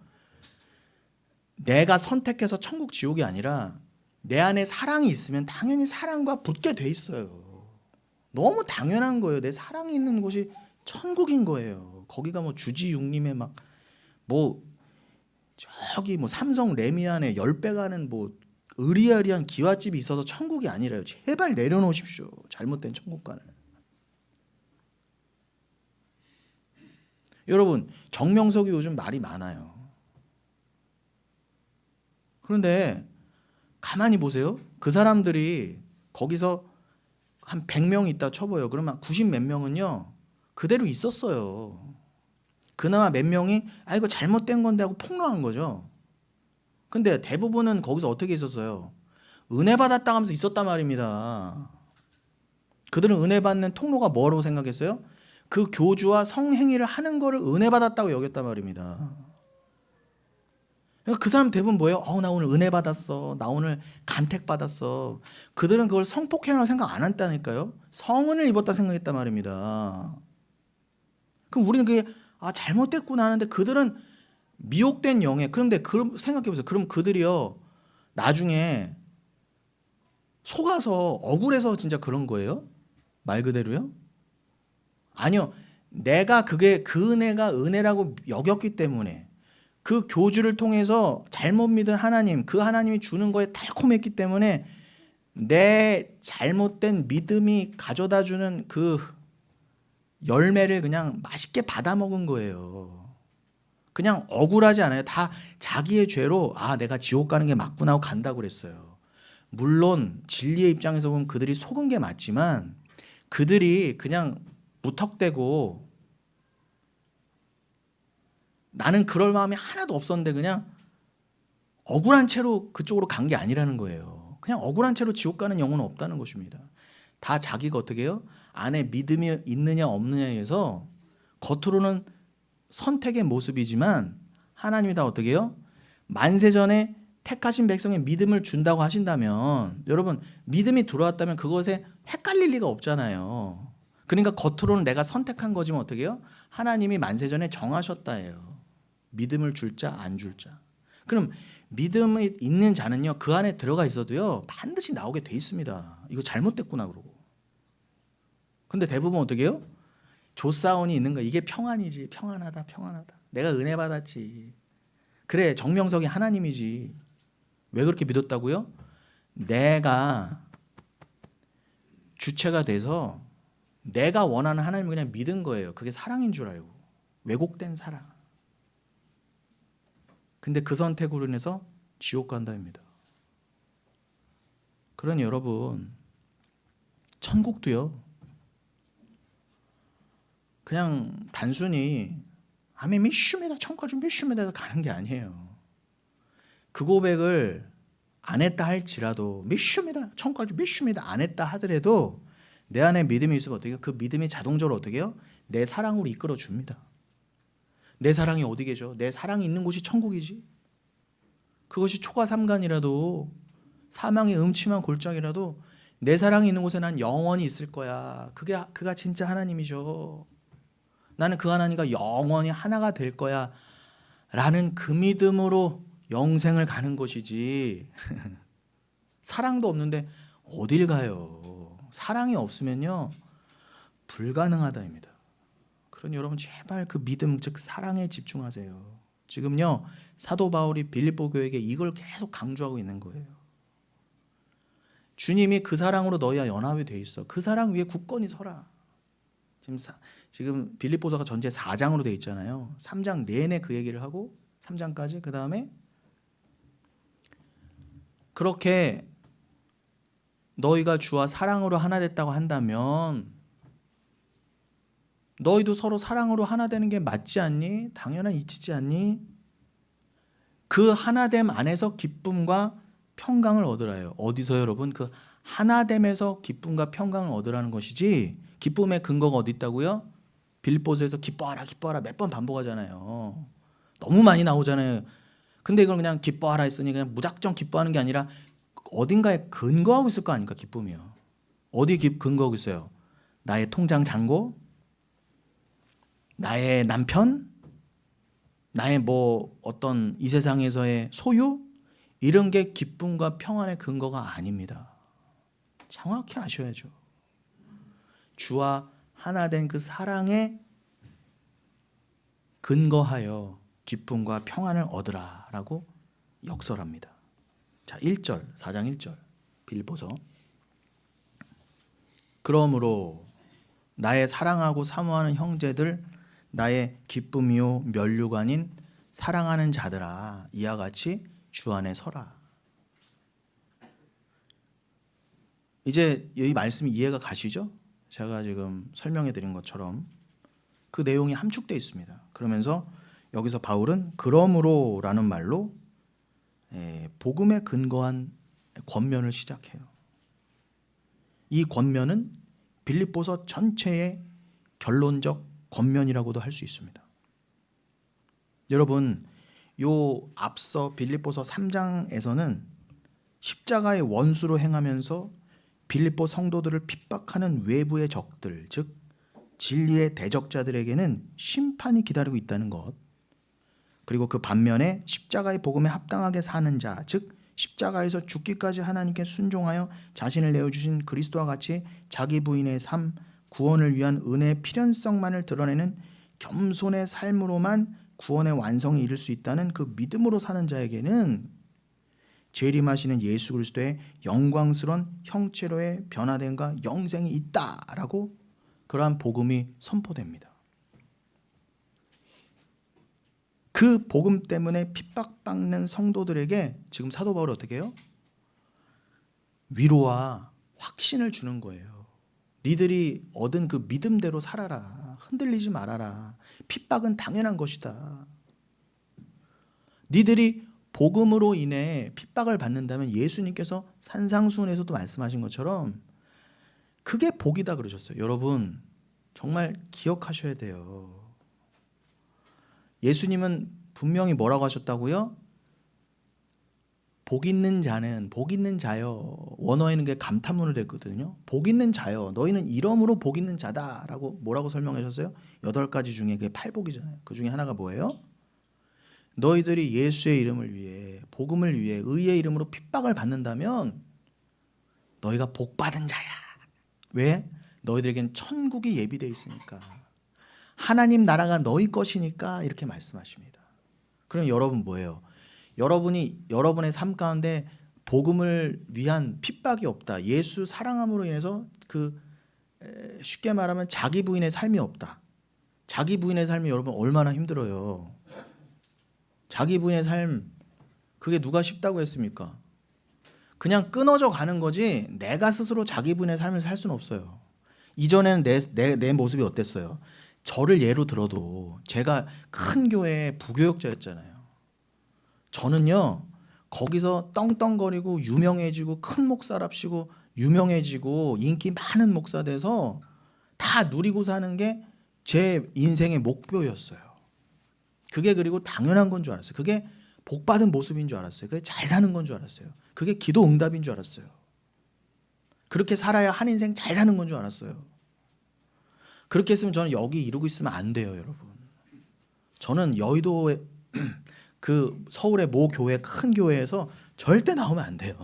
내가 선택해서 천국 지옥이 아니라 내 안에 사랑이 있으면 당연히 사랑과 붙게 돼 있어요. 너무 당연한 거예요. 내 사랑이 있는 곳이 천국인 거예요. 거기가 뭐 주지육림에 막 뭐 저기 뭐 삼성 레미안에 10배 가는 뭐 으리아리한 기와집이 있어서 천국이 아니라요. 제발 내려놓으십시오. 잘못된 천국관을. 여러분 정명석이 요즘 말이 많아요. 그런데 가만히 보세요. 그 사람들이 거기서 한 100명이 있다 쳐봐요. 그러면 90 몇 명은요 그대로 있었어요. 그나마 몇 명이 이거 잘못된 건데 하고 폭로한 거죠. 근데 대부분은 거기서 어떻게 있었어요? 은혜 받았다 하면서 있었단 말입니다. 그들은 은혜 받는 통로가 뭐라고 생각했어요? 그 교주와 성행위를 하는 거를 은혜 받았다고 여겼단 말입니다. 그 사람 대부분 뭐예요? 나 오늘 은혜 받았어. 나 오늘 간택 받았어. 그들은 그걸 성폭행이라고 생각 안 했다니까요. 성은을 입었다 생각했단 말입니다. 그럼 우리는 그게 잘못됐구나 하는데 그들은 미혹된 영에 그런데 생각해 보세요. 그럼 그들이요 나중에 속아서 억울해서 진짜 그런 거예요? 말 그대로요? 아니요. 내가 그 은혜가 은혜라고 여겼기 때문에 그 교주를 통해서 잘못 믿은 하나님, 그 하나님이 주는 거에 달콤했기 때문에 내 잘못된 믿음이 가져다 주는 그 열매를 그냥 맛있게 받아 먹은 거예요. 그냥 억울하지 않아요. 다 자기의 죄로 내가 지옥 가는 게 맞구나 하고 간다고 그랬어요. 물론 진리의 입장에서 보면 그들이 속은 게 맞지만 그들이 그냥 무턱대고 나는 그럴 마음이 하나도 없었는데 그냥 억울한 채로 그쪽으로 간 게 아니라는 거예요. 그냥 억울한 채로 지옥 가는 영혼은 없다는 것입니다. 다 자기가 어떻게 해요? 안에 믿음이 있느냐 없느냐에 의해서 겉으로는 선택의 모습이지만 하나님이 다 어떻게 해요? 만세전에 택하신 백성의 믿음을 준다고 하신다면 여러분 믿음이 들어왔다면 그것에 헷갈릴 리가 없잖아요. 그러니까 겉으로는 내가 선택한 거지만 어떻게 해요? 하나님이 만세전에 정하셨다예요. 믿음을 줄 자, 안 줄 자. 그럼 믿음이 있는 자는요, 그 안에 들어가 있어도요, 반드시 나오게 돼 있습니다. 이거 잘못됐구나 그러고. 근데 대부분 어떻게 해요? 조사원이 있는 거, 이게 평안이지. 평안하다, 평안하다. 내가 은혜 받았지. 그래, 정명석이 하나님이지. 왜 그렇게 믿었다고요? 내가 주체가 돼서 내가 원하는 하나님을 그냥 믿은 거예요. 그게 사랑인 줄 알고. 왜곡된 사랑. 근데 그 선택으로 인해서 지옥 간다입니다. 그러니 여러분, 천국도요, 그냥 단순히 아멘 미슈입니다, 천국까지 미슈입니다 가는 게 아니에요. 그 고백을 안 했다 할지라도 미슈입니다, 천국까지 미슈입니다 안 했다 하더라도 내 안에 믿음이 있으면 어떻게 해요? 그 믿음이 자동적으로 어떻게 해요? 내 사랑으로 이끌어 줍니다. 내 사랑이 어디 계죠? 내 사랑이 있는 곳이 천국이지. 그것이 초가 삼간이라도 사망의 음침한 골짜기라도 내 사랑이 있는 곳에 난 영원히 있을 거야. 그가 진짜 하나님이죠. 나는 그 하나님과 영원히 하나가 될 거야 라는 그 믿음으로 영생을 가는 것이지 사랑도 없는데 어딜 가요. 사랑이 없으면요 불가능하다입니다. 그러니 여러분 제발 그 믿음 즉 사랑에 집중하세요. 지금요 사도 바울이 빌립보 교회에게 이걸 계속 강조하고 있는 거예요. 주님이 그 사랑으로 너희와 연합이 돼 있어. 그 사랑 위에 굳건히 서라. 지금 빌립보서가 전체 4장으로 돼 있잖아요. 3장 내내 그 얘기를 하고 3장까지 그 다음에 그렇게 너희가 주와 사랑으로 하나 됐다고 한다면 너희도 서로 사랑으로 하나 되는 게 맞지 않니? 당연한 이치지 않니? 그 하나됨 안에서 기쁨과 평강을 얻으라요. 어디서 여러분? 그 하나됨에서 기쁨과 평강을 얻으라는 것이지 기쁨의 근거가 어디 있다고요? 빌립보서에서 기뻐하라 기뻐하라 몇 번 반복하잖아요. 너무 많이 나오잖아요. 근데 이걸 그냥 기뻐하라 했으니 그냥 무작정 기뻐하는 게 아니라 어딘가에 근거하고 있을 거 아닙니까? 기쁨이요. 어디 근거하고 있어요? 나의 통장 잔고? 나의 남편? 나의 뭐 어떤 이 세상에서의 소유? 이런 게 기쁨과 평안의 근거가 아닙니다. 정확히 아셔야죠. 주와 하나 된 그 사랑에 근거하여 기쁨과 평안을 얻으라라고 역설합니다. 자, 1절, 4장 1절 빌립보서. 그러므로 나의 사랑하고 사모하는 형제들, 나의 기쁨이요 면류가 아닌 사랑하는 자들아, 이와 같이 주 안에 서라. 이제 이 말씀이 이해가 가시죠? 제가 지금 설명해 드린 것처럼 그 내용이 함축되어 있습니다. 그러면서 여기서 바울은 그러므로라는 말로 복음에 근거한 권면을 시작해요. 이 권면은 빌립보서 전체의 결론적 권면이라고도 할 수 있습니다. 여러분, 요 앞서 빌립보서 3장에서는 십자가의 원수로 행하면서 빌립보 성도들을 핍박하는 외부의 적들, 즉 진리의 대적자들에게는 심판이 기다리고 있다는 것, 그리고 그 반면에 십자가의 복음에 합당하게 사는 자, 즉 십자가에서 죽기까지 하나님께 순종하여 자신을 내어주신 그리스도와 같이 자기 부인의 삶, 구원을 위한 은혜의 필연성만을 드러내는 겸손의 삶으로만 구원의 완성에 이를 수 있다는 그 믿음으로 사는 자에게는 재림하시는 예수 그리스도의 영광스러운 형체로의 변화됨과 영생이 있다라고 그러한 복음이 선포됩니다. 그 복음 때문에 핍박받는 성도들에게 지금 사도 바울이 어떻게 해요? 위로와 확신을 주는 거예요. 니들이 얻은 그 믿음대로 살아라. 흔들리지 말아라. 핍박은 당연한 것이다. 니들이 복음으로 인해 핍박을 받는다면 예수님께서 산상수훈에서도 말씀하신 것처럼 그게 복이다 그러셨어요. 여러분 정말 기억하셔야 돼요. 예수님은 분명히 뭐라고 하셨다고요? 복 있는 자는, 복 있는 자여. 원어에는 게 감탄문을 했거든요. 복 있는 자여. 너희는 이러므로 복 있는 자다라고 뭐라고 설명하셨어요? 8가지 중에 그게 8복이잖아요. 그 중에 하나가 뭐예요? 너희들이 예수의 이름을 위해, 복음을 위해 의의 이름으로 핍박을 받는다면 너희가 복 받은 자야. 왜? 너희들에겐 천국이 예비되어 있으니까. 하나님 나라가 너희 것이니까 이렇게 말씀하십니다. 그럼 여러분 뭐예요? 여러분이 여러분의 삶 가운데 복음을 위한 핍박이 없다. 예수 사랑함으로 인해서 쉽게 말하면 자기 부인의 삶이 없다. 자기 부인의 삶이 여러분 얼마나 힘들어요. 자기 부인의 삶, 그게 누가 쉽다고 했습니까? 그냥 끊어져 가는 거지 내가 스스로 자기 부인의 삶을 살 수는 없어요. 이전에는 내 모습이 어땠어요? 저를 예로 들어도 제가 큰 교회의 부교역자였잖아요. 저는요 거기서 떵떵거리고 유명해지고 큰 목사랍시고 유명해지고 인기 많은 목사 돼서 다 누리고 사는 게 제 인생의 목표였어요. 그게 그리고 당연한 건 줄 알았어요. 그게 복받은 모습인 줄 알았어요. 그게 잘 사는 건 줄 알았어요. 그게 기도 응답인 줄 알았어요. 그렇게 살아야 한 인생 잘 사는 건 줄 알았어요. 그렇게 했으면 저는 여기 이루고 있으면 안 돼요, 여러분. 저는 여의도에 서울의 모 교회, 큰 교회에서 절대 나오면 안 돼요.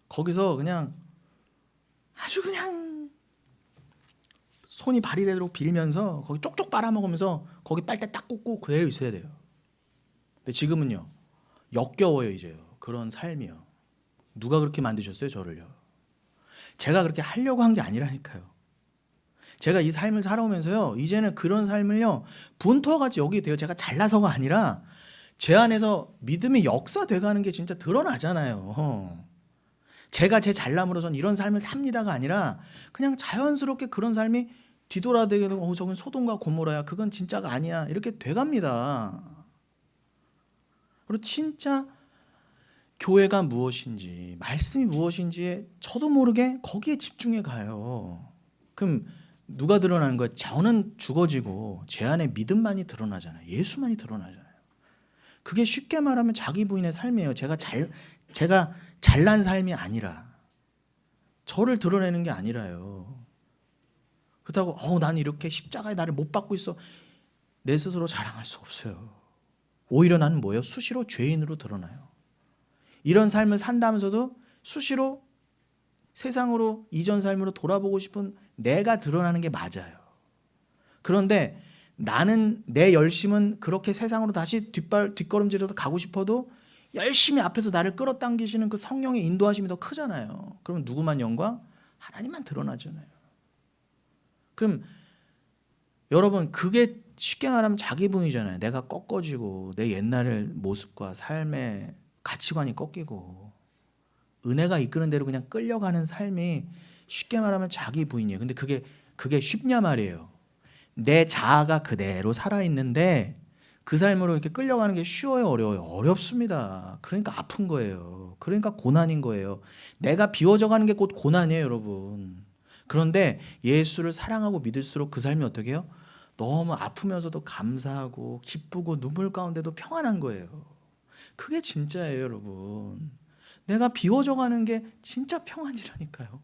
거기서 그냥 아주 그냥 손이 발이 되도록 빌면서 거기 쪽쪽 빨아먹으면서 거기 빨대 딱 꽂고 그대로 있어야 돼요. 근데 지금은요 역겨워요. 이제요 그런 삶이요. 누가 그렇게 만드셨어요? 저를요. 제가 그렇게 하려고 한 게 아니라니까요. 제가 이 삶을 살아오면서요 이제는 그런 삶을요 분투어같이 여기 돼요. 제가 잘나서가 아니라 제 안에서 믿음이 역사돼가는 게 진짜 드러나잖아요. 제가 제 잘남으로선 이런 삶을 삽니다가 아니라 그냥 자연스럽게 그런 삶이 뒤돌아대게 되고 저건 소돔과 고모라야. 그건 진짜가 아니야. 이렇게 돼갑니다. 그리고 진짜 교회가 무엇인지 말씀이 무엇인지에 저도 모르게 거기에 집중해 가요. 그럼 누가 드러나는 거예요? 저는 죽어지고 제 안에 믿음만이 드러나잖아요. 예수만이 드러나잖아요. 그게 쉽게 말하면 자기 부인의 삶이에요. 제가 잘난 삶이 아니라 저를 드러내는 게 아니라요. 그렇다고 난 이렇게 십자가에 나를 못 받고 있어. 내 스스로 자랑할 수 없어요. 오히려 나는 뭐예요? 수시로 죄인으로 드러나요. 이런 삶을 산다면서도 수시로 세상으로 이전 삶으로 돌아보고 싶은 내가 드러나는 게 맞아요. 그런데 나는 내 열심은 그렇게 세상으로 다시 뒷걸음질해서 가고 싶어도 열심히 앞에서 나를 끌어당기시는 그 성령의 인도하심이 더 크잖아요. 그러면 누구만 영광? 하나님만 드러나잖아요. 그럼 여러분 그게 쉽게 말하면 자기 부인이잖아요. 내가 꺾어지고 내 옛날의 모습과 삶의 가치관이 꺾이고 은혜가 이끄는 대로 그냥 끌려가는 삶이 쉽게 말하면 자기 부인이에요. 근데 그게 쉽냐 말이에요. 내 자아가 그대로 살아있는데 그 삶으로 이렇게 끌려가는 게 쉬워요, 어려워요? 어렵습니다. 그러니까 아픈 거예요. 그러니까 고난인 거예요. 내가 비워져가는 게 곧 고난이에요, 여러분. 그런데 예수를 사랑하고 믿을수록 그 삶이 어떻게 해요? 너무 아프면서도 감사하고 기쁘고 눈물 가운데도 평안한 거예요. 그게 진짜예요, 여러분. 내가 비워져가는 게 진짜 평안이라니까요.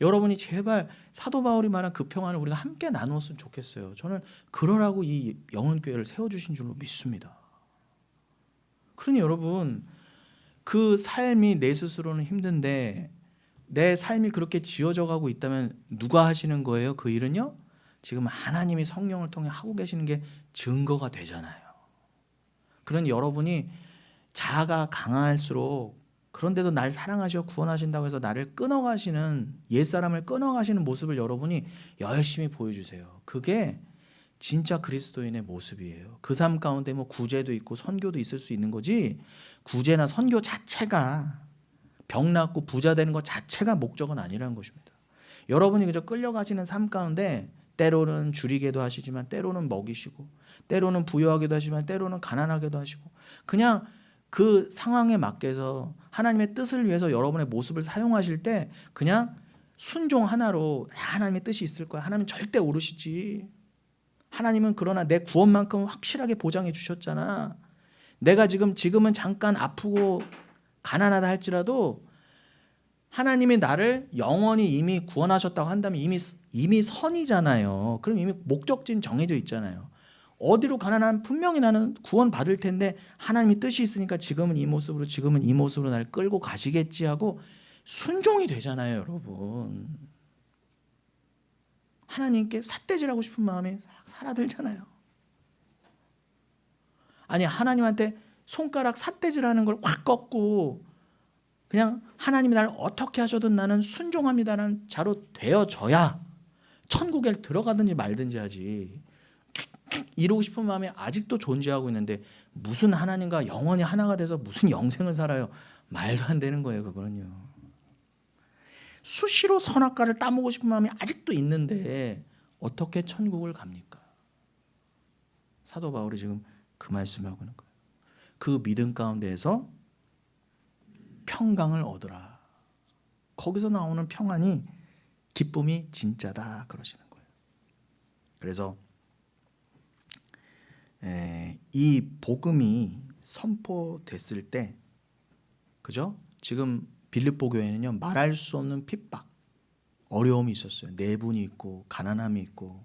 여러분이 제발 사도 바울이 말한 그 평안을 우리가 함께 나누었으면 좋겠어요. 저는 그러라고 이 영혼교회를 세워주신 줄로 믿습니다. 그러니 여러분 그 삶이 내 스스로는 힘든데 내 삶이 그렇게 지어져 가고 있다면 누가 하시는 거예요? 그 일은요? 지금 하나님이 성령을 통해 하고 계시는 게 증거가 되잖아요. 그러니 여러분이 자아가 강할수록 그런데도 날 사랑하시고 구원하신다고 해서 나를 끊어가시는 옛사람을 끊어가시는 모습을 여러분이 열심히 보여주세요. 그게 진짜 그리스도인의 모습이에요. 그 삶 가운데 뭐 구제도 있고 선교도 있을 수 있는 거지 구제나 선교 자체가 병 낫고 부자 되는 것 자체가 목적은 아니라는 것입니다. 여러분이 그저 끌려가시는 삶 가운데 때로는 줄이게도 하시지만 때로는 먹이시고 때로는 부유하게도 하시지만 때로는 가난하게도 하시고 그냥 그 상황에 맞게서 하나님의 뜻을 위해서 여러분의 모습을 사용하실 때 그냥 순종 하나로 하나님의 뜻이 있을 거야. 하나님 절대 오르시지. 하나님은 그러나 내 구원만큼 확실하게 보장해 주셨잖아. 내가 지금은 잠깐 아프고 가난하다 할지라도 하나님이 나를 영원히 이미 구원하셨다고 한다면 이미 선이잖아요. 그럼 이미 목적지는 정해져 있잖아요. 어디로 가나 분명히 나는 구원 받을 텐데 하나님이 뜻이 있으니까 지금은 이 모습으로 날 끌고 가시겠지 하고 순종이 되잖아요, 여러분. 하나님께 삿대질하고 싶은 마음이 살아들잖아요. 아니, 하나님한테 손가락 삿대질하는 걸 확 꺾고 그냥 하나님이 나를 어떻게 하셔든 나는 순종합니다라는 자로 되어져야 천국에 들어가든지 말든지 하지. 이루고 싶은 마음이 아직도 존재하고 있는데 무슨 하나님과 영원히 하나가 돼서 무슨 영생을 살아요. 말도 안 되는 거예요, 그거는요. 수시로 선악과를 따먹고 싶은 마음이 아직도 있는데 어떻게 천국을 갑니까? 사도 바울이 지금 그 말씀을 하고 있는 거예요. 그 믿음 가운데에서 평강을 얻으라. 거기서 나오는 평안이 기쁨이 진짜다 그러시는 거예요. 그래서 이 복음이 선포됐을 때, 그죠? 지금 빌립보 교회는요, 말할 수 없는 핍박, 어려움이 있었어요. 내분이 있고 가난함이 있고.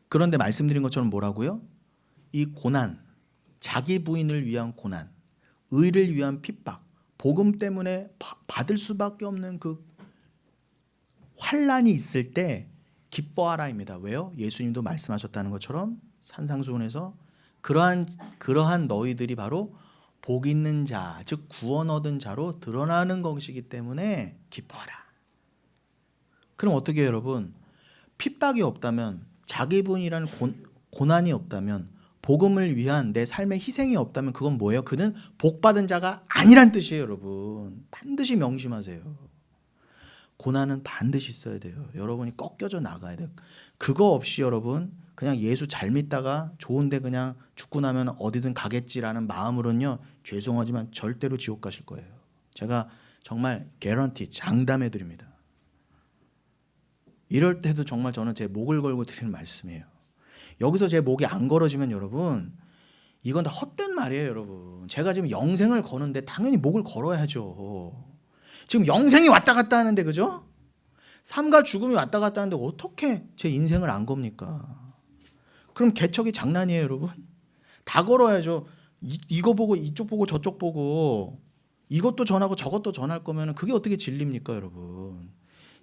그런데 말씀드린 것처럼 뭐라고요? 이 고난, 자기 부인을 위한 고난, 의를 위한 핍박, 복음 때문에 받을 수밖에 없는 그 환난이 있을 때 기뻐하라입니다. 왜요? 예수님도 말씀하셨다는 것처럼 산상수훈에서 그러한 너희들이 바로 복 있는 자, 즉 구원 얻은 자로 드러나는 것이기 때문에 기뻐하라. 그럼 어떻게 해요, 여러분? 핍박이 없다면, 자기 부인이라는 고난이 없다면, 복음을 위한 내 삶의 희생이 없다면 그건 뭐예요? 그는 복 받은 자가 아니란 뜻이에요, 여러분. 반드시 명심하세요. 고난은 반드시 있어야 돼요. 여러분이 꺾여져 나가야 돼요. 그거 없이 여러분 그냥 예수 잘 믿다가 좋은데 그냥 죽고 나면 어디든 가겠지라는 마음으로는요, 죄송하지만 절대로 지옥 가실 거예요. 제가 정말 개런티 장담해 드립니다. 이럴 때도 정말 저는 제 목을 걸고 드리는 말씀이에요. 여기서 제 목이 안 걸어지면 여러분 이건 다 헛된 말이에요, 여러분. 제가 지금 영생을 거는데 당연히 목을 걸어야죠. 지금 영생이 왔다 갔다 하는데, 그죠? 삶과 죽음이 왔다 갔다 하는데 어떻게 제 인생을 안 겁니까? 그럼 개척이 장난이에요, 여러분? 다 걸어야죠. 이거 보고 이쪽 보고 저쪽 보고 이것도 전하고 저것도 전할 거면 그게 어떻게 진리입니까, 여러분?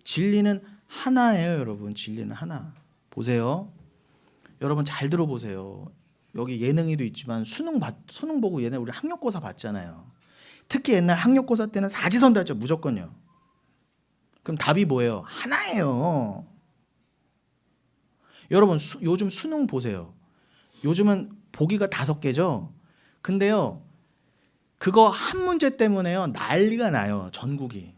진리는 하나예요, 여러분. 진리는 하나. 보세요. 여러분 잘 들어보세요. 여기 예능이도 있지만 수능 보고 얘네 우리 학력고사 봤잖아요. 특히 옛날 학력고사 때는 사지선다 했죠, 무조건요. 그럼 답이 뭐예요? 하나예요. 여러분 요즘 수능 보세요. 요즘은 보기가 5개죠. 근데요, 그거 한 문제 때문에요 난리가 나요, 전국이.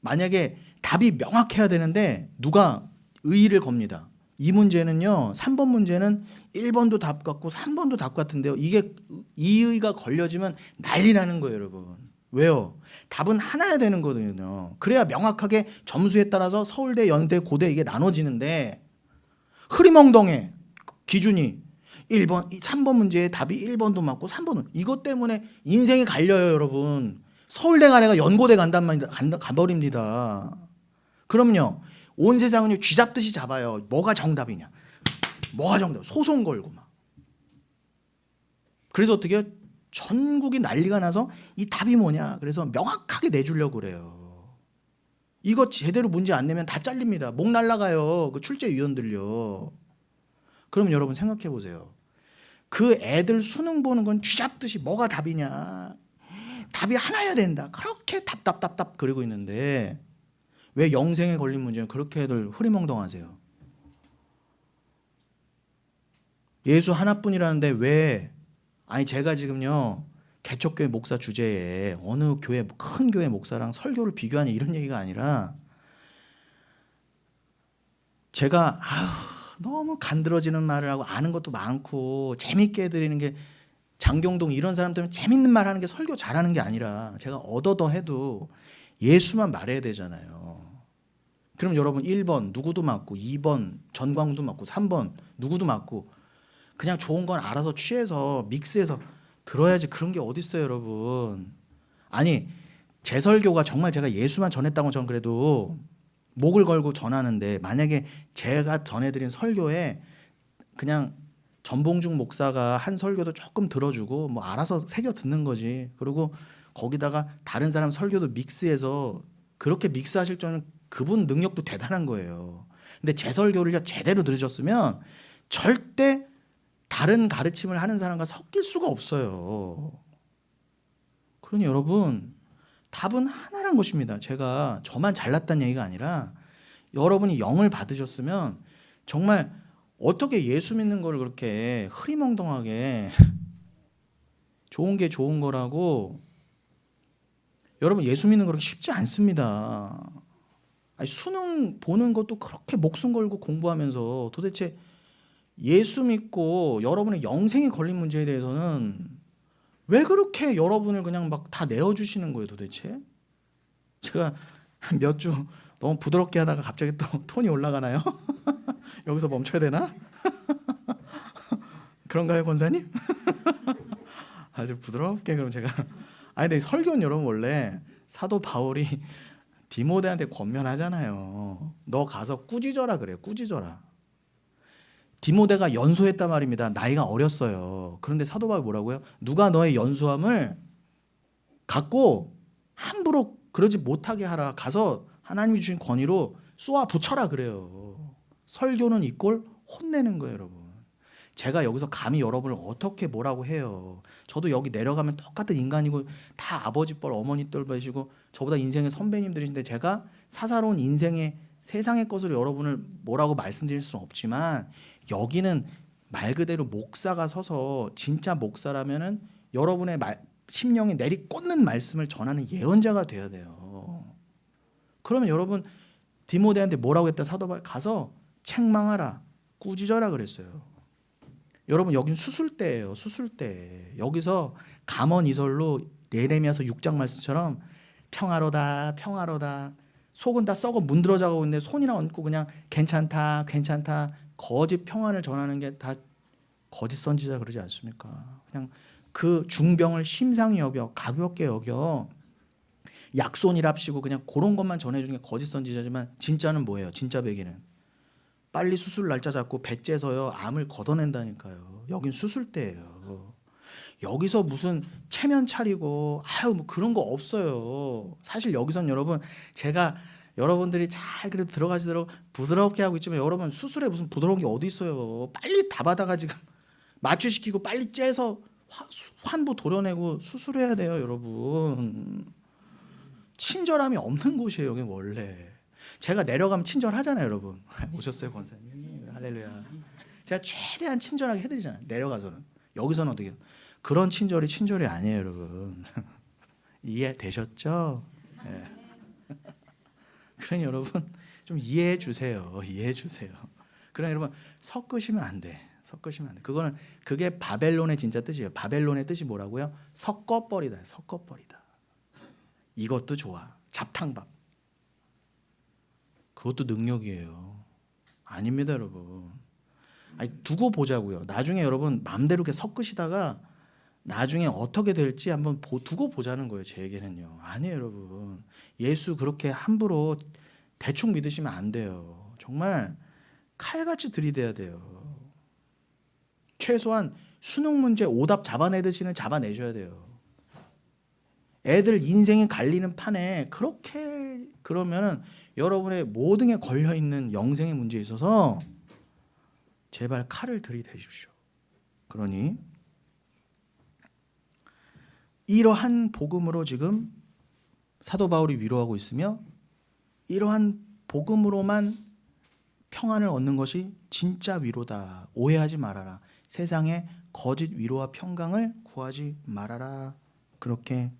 만약에 답이 명확해야 되는데 누가 의의를 겁니다. 이 문제는요, 3번 문제는 1번도 답 같고 3번도 답 같은데요, 이게 이의가 걸려지면 난리 나는 거예요, 여러분. 왜요? 답은 하나야 되는 거거든요. 그래야 명확하게 점수에 따라서 서울대, 연대, 고대 이게 나눠지는데 흐리멍덩해 기준이. 3번 문제의 답이 1번도 맞고 3번은. 이것 때문에 인생이 갈려요, 여러분. 서울대 가 내가 연고대 가버립니다. 그럼요, 온 세상은 쥐잡듯이 잡아요. 뭐가 정답이냐, 뭐가 정답, 소송 걸고 막. 그래서 어떻게 해요? 전국이 난리가 나서 이 답이 뭐냐, 그래서 명확하게 내주려고 그래요. 이거 제대로 문제 안 내면 다 잘립니다. 목 날라가요, 그 출제위원들요. 그럼 여러분 생각해 보세요. 그 애들 수능 보는 건 쥐잡듯이 뭐가 답이냐, 답이 하나여야 된다, 그렇게 답답 그리고 있는데 왜 영생에 걸린 문제는 그렇게 애들 흐리멍덩하세요? 예수 하나뿐이라는데 왜? 아니, 제가 지금요 개척교회 목사 주제에 어느 교회, 큰 교회 목사랑 설교를 비교하냐 이런 얘기가 아니라, 제가 너무 간드러지는 말을 하고 아는 것도 많고 재밌게 해드리는 게, 장경동 이런 사람 때문에 재밌는 말 하는 게 설교 잘하는 게 아니라 제가 얻어더 해도 예수만 말해야 되잖아요. 그럼 여러분 1번 누구도 맞고 2번 전광도 맞고 3번 누구도 맞고 그냥 좋은 건 알아서 취해서 믹스해서 들어야지. 그런 게 어디 있어요, 여러분. 아니 제 설교가 정말 제가 예수만 전했다고 전 그래도 목을 걸고 전하는데, 만약에 제가 전해드린 설교에 그냥 전봉중 목사가 한 설교도 조금 들어주고 뭐 알아서 새겨 듣는 거지. 그리고 거기다가 다른 사람 설교도 믹스해서 그렇게 믹스하실 줄은 그분 능력도 대단한 거예요. 근데 제 설교를 제대로 들으셨으면 절대 다른 가르침을 하는 사람과 섞일 수가 없어요. 그러니 여러분 답은 하나란 것입니다. 제가 저만 잘났다는 얘기가 아니라 여러분이 영을 받으셨으면 정말 어떻게 예수 믿는 걸 그렇게 흐리멍덩하게 좋은 게 좋은 거라고. 여러분 예수 믿는 거 그렇게 쉽지 않습니다. 아니, 수능 보는 것도 그렇게 목숨 걸고 공부하면서 도대체 예수 믿고 여러분의 영생이 걸린 문제에 대해서는 왜 그렇게 여러분을 그냥 막 다 내어주시는 거예요 도대체? 제가 몇 주 너무 부드럽게 하다가 갑자기 또 톤이 올라가나요? 여기서 멈춰야 되나? 그런가요 권사님? 아주 부드럽게. 그럼 제가 근데 설교는 여러분 원래 사도 바울이 디모데한테 권면하잖아요. 너 가서 꾸짖어라 그래요. 꾸짖어라. 디모데가 연소했단 말입니다. 나이가 어렸어요. 그런데 사도 바울이 뭐라고요? 누가 너의 연소함을 갖고 함부로 그러지 못하게 하라. 가서 하나님이 주신 권위로 쏘아 붙여라 그래요. 설교는 이꼴 혼내는 거예요, 여러분. 제가 여기서 감히 여러분을 어떻게 뭐라고 해요. 저도 여기 내려가면 똑같은 인간이고 다 아버지 뻘 어머니 뻘 뵈시고 저보다 인생의 선배님들이신데 제가 사사로운 인생의 세상의 것을 여러분을 뭐라고 말씀드릴 수는 없지만, 여기는 말 그대로 목사가 서서 진짜 목사라면은 여러분의 심령에 내리꽂는 말씀을 전하는 예언자가 돼야 돼요. 그러면 여러분 디모데한테 뭐라고 했다? 사도 바울 가서 책망하라, 꾸짖어라 그랬어요. 여러분 여긴 수술대예요. 수술대. 여기서 감언 이설로 예레미야서 6장 말씀처럼 평화로다 평화로다, 속은 다 썩어 문드러져가고 있는데 손이나 얹고 그냥 괜찮다 괜찮다 거짓 평안을 전하는 게 다 거짓 선지자 그러지 않습니까? 그냥 그 중병을 심상히 여겨 가볍게 여겨 약손이랍시고 그냥 그런 것만 전해주는 게 거짓 선지자지만, 진짜는 뭐예요? 진짜 베개는 빨리 수술 날짜 잡고 배째서요 암을 걷어낸다니까요. 여긴 수술대예요. 여기서 무슨 체면 차리고 뭐 그런 거 없어요. 사실 여기선 여러분 제가 여러분들이 잘 그래도 들어가시도록 부드럽게 하고 있지만, 여러분 수술에 무슨 부드러운 게 어디 있어요. 빨리 다 받아가 지금 마취시키고 빨리 째서 환부 도려내고 수술해야 돼요. 여러분 친절함이 없는 곳이에요 여기 원래. 제가 내려가면 친절하잖아요 여러분. 오셨어요 권사님? 할렐루야. 제가 최대한 친절하게 해드리잖아요 내려가서는. 여기서는 어떻게 그런 친절이 아니에요 여러분. 이해되셨죠? 네. 그러니 여러분 좀 이해해 주세요. 이해해 주세요. 그러니 여러분 섞으시면 안 돼. 섞으시면 안 돼. 그게 바벨론의 진짜 뜻이에요. 바벨론의 뜻이 뭐라고요? 섞어버리다. 섞어버리다. 이것도 좋아. 잡탕밥. 그것도 능력이에요. 아닙니다, 여러분. 아니, 두고 보자고요. 나중에 여러분 마음대로 이렇게 섞으시다가 나중에 어떻게 될지 한번 두고 보자는 거예요. 제 얘기는요. 아니에요, 여러분. 예수 그렇게 함부로 대충 믿으시면 안 돼요. 정말 칼같이 들이대야 돼요. 최소한 수능 문제 오답 잡아내듯이는 잡아내셔야 돼요. 애들 인생이 갈리는 판에 그렇게 그러면은 여러분의 모든 게 걸려 있는 영생의 문제에 있어서 제발 칼을 들이대십시오. 그러니 이러한 복음으로 지금 사도 바울이 위로하고 있으며, 이러한 복음으로만 평안을 얻는 것이 진짜 위로다. 오해하지 말아라. 세상에 거짓 위로와 평강을 구하지 말아라. 그렇게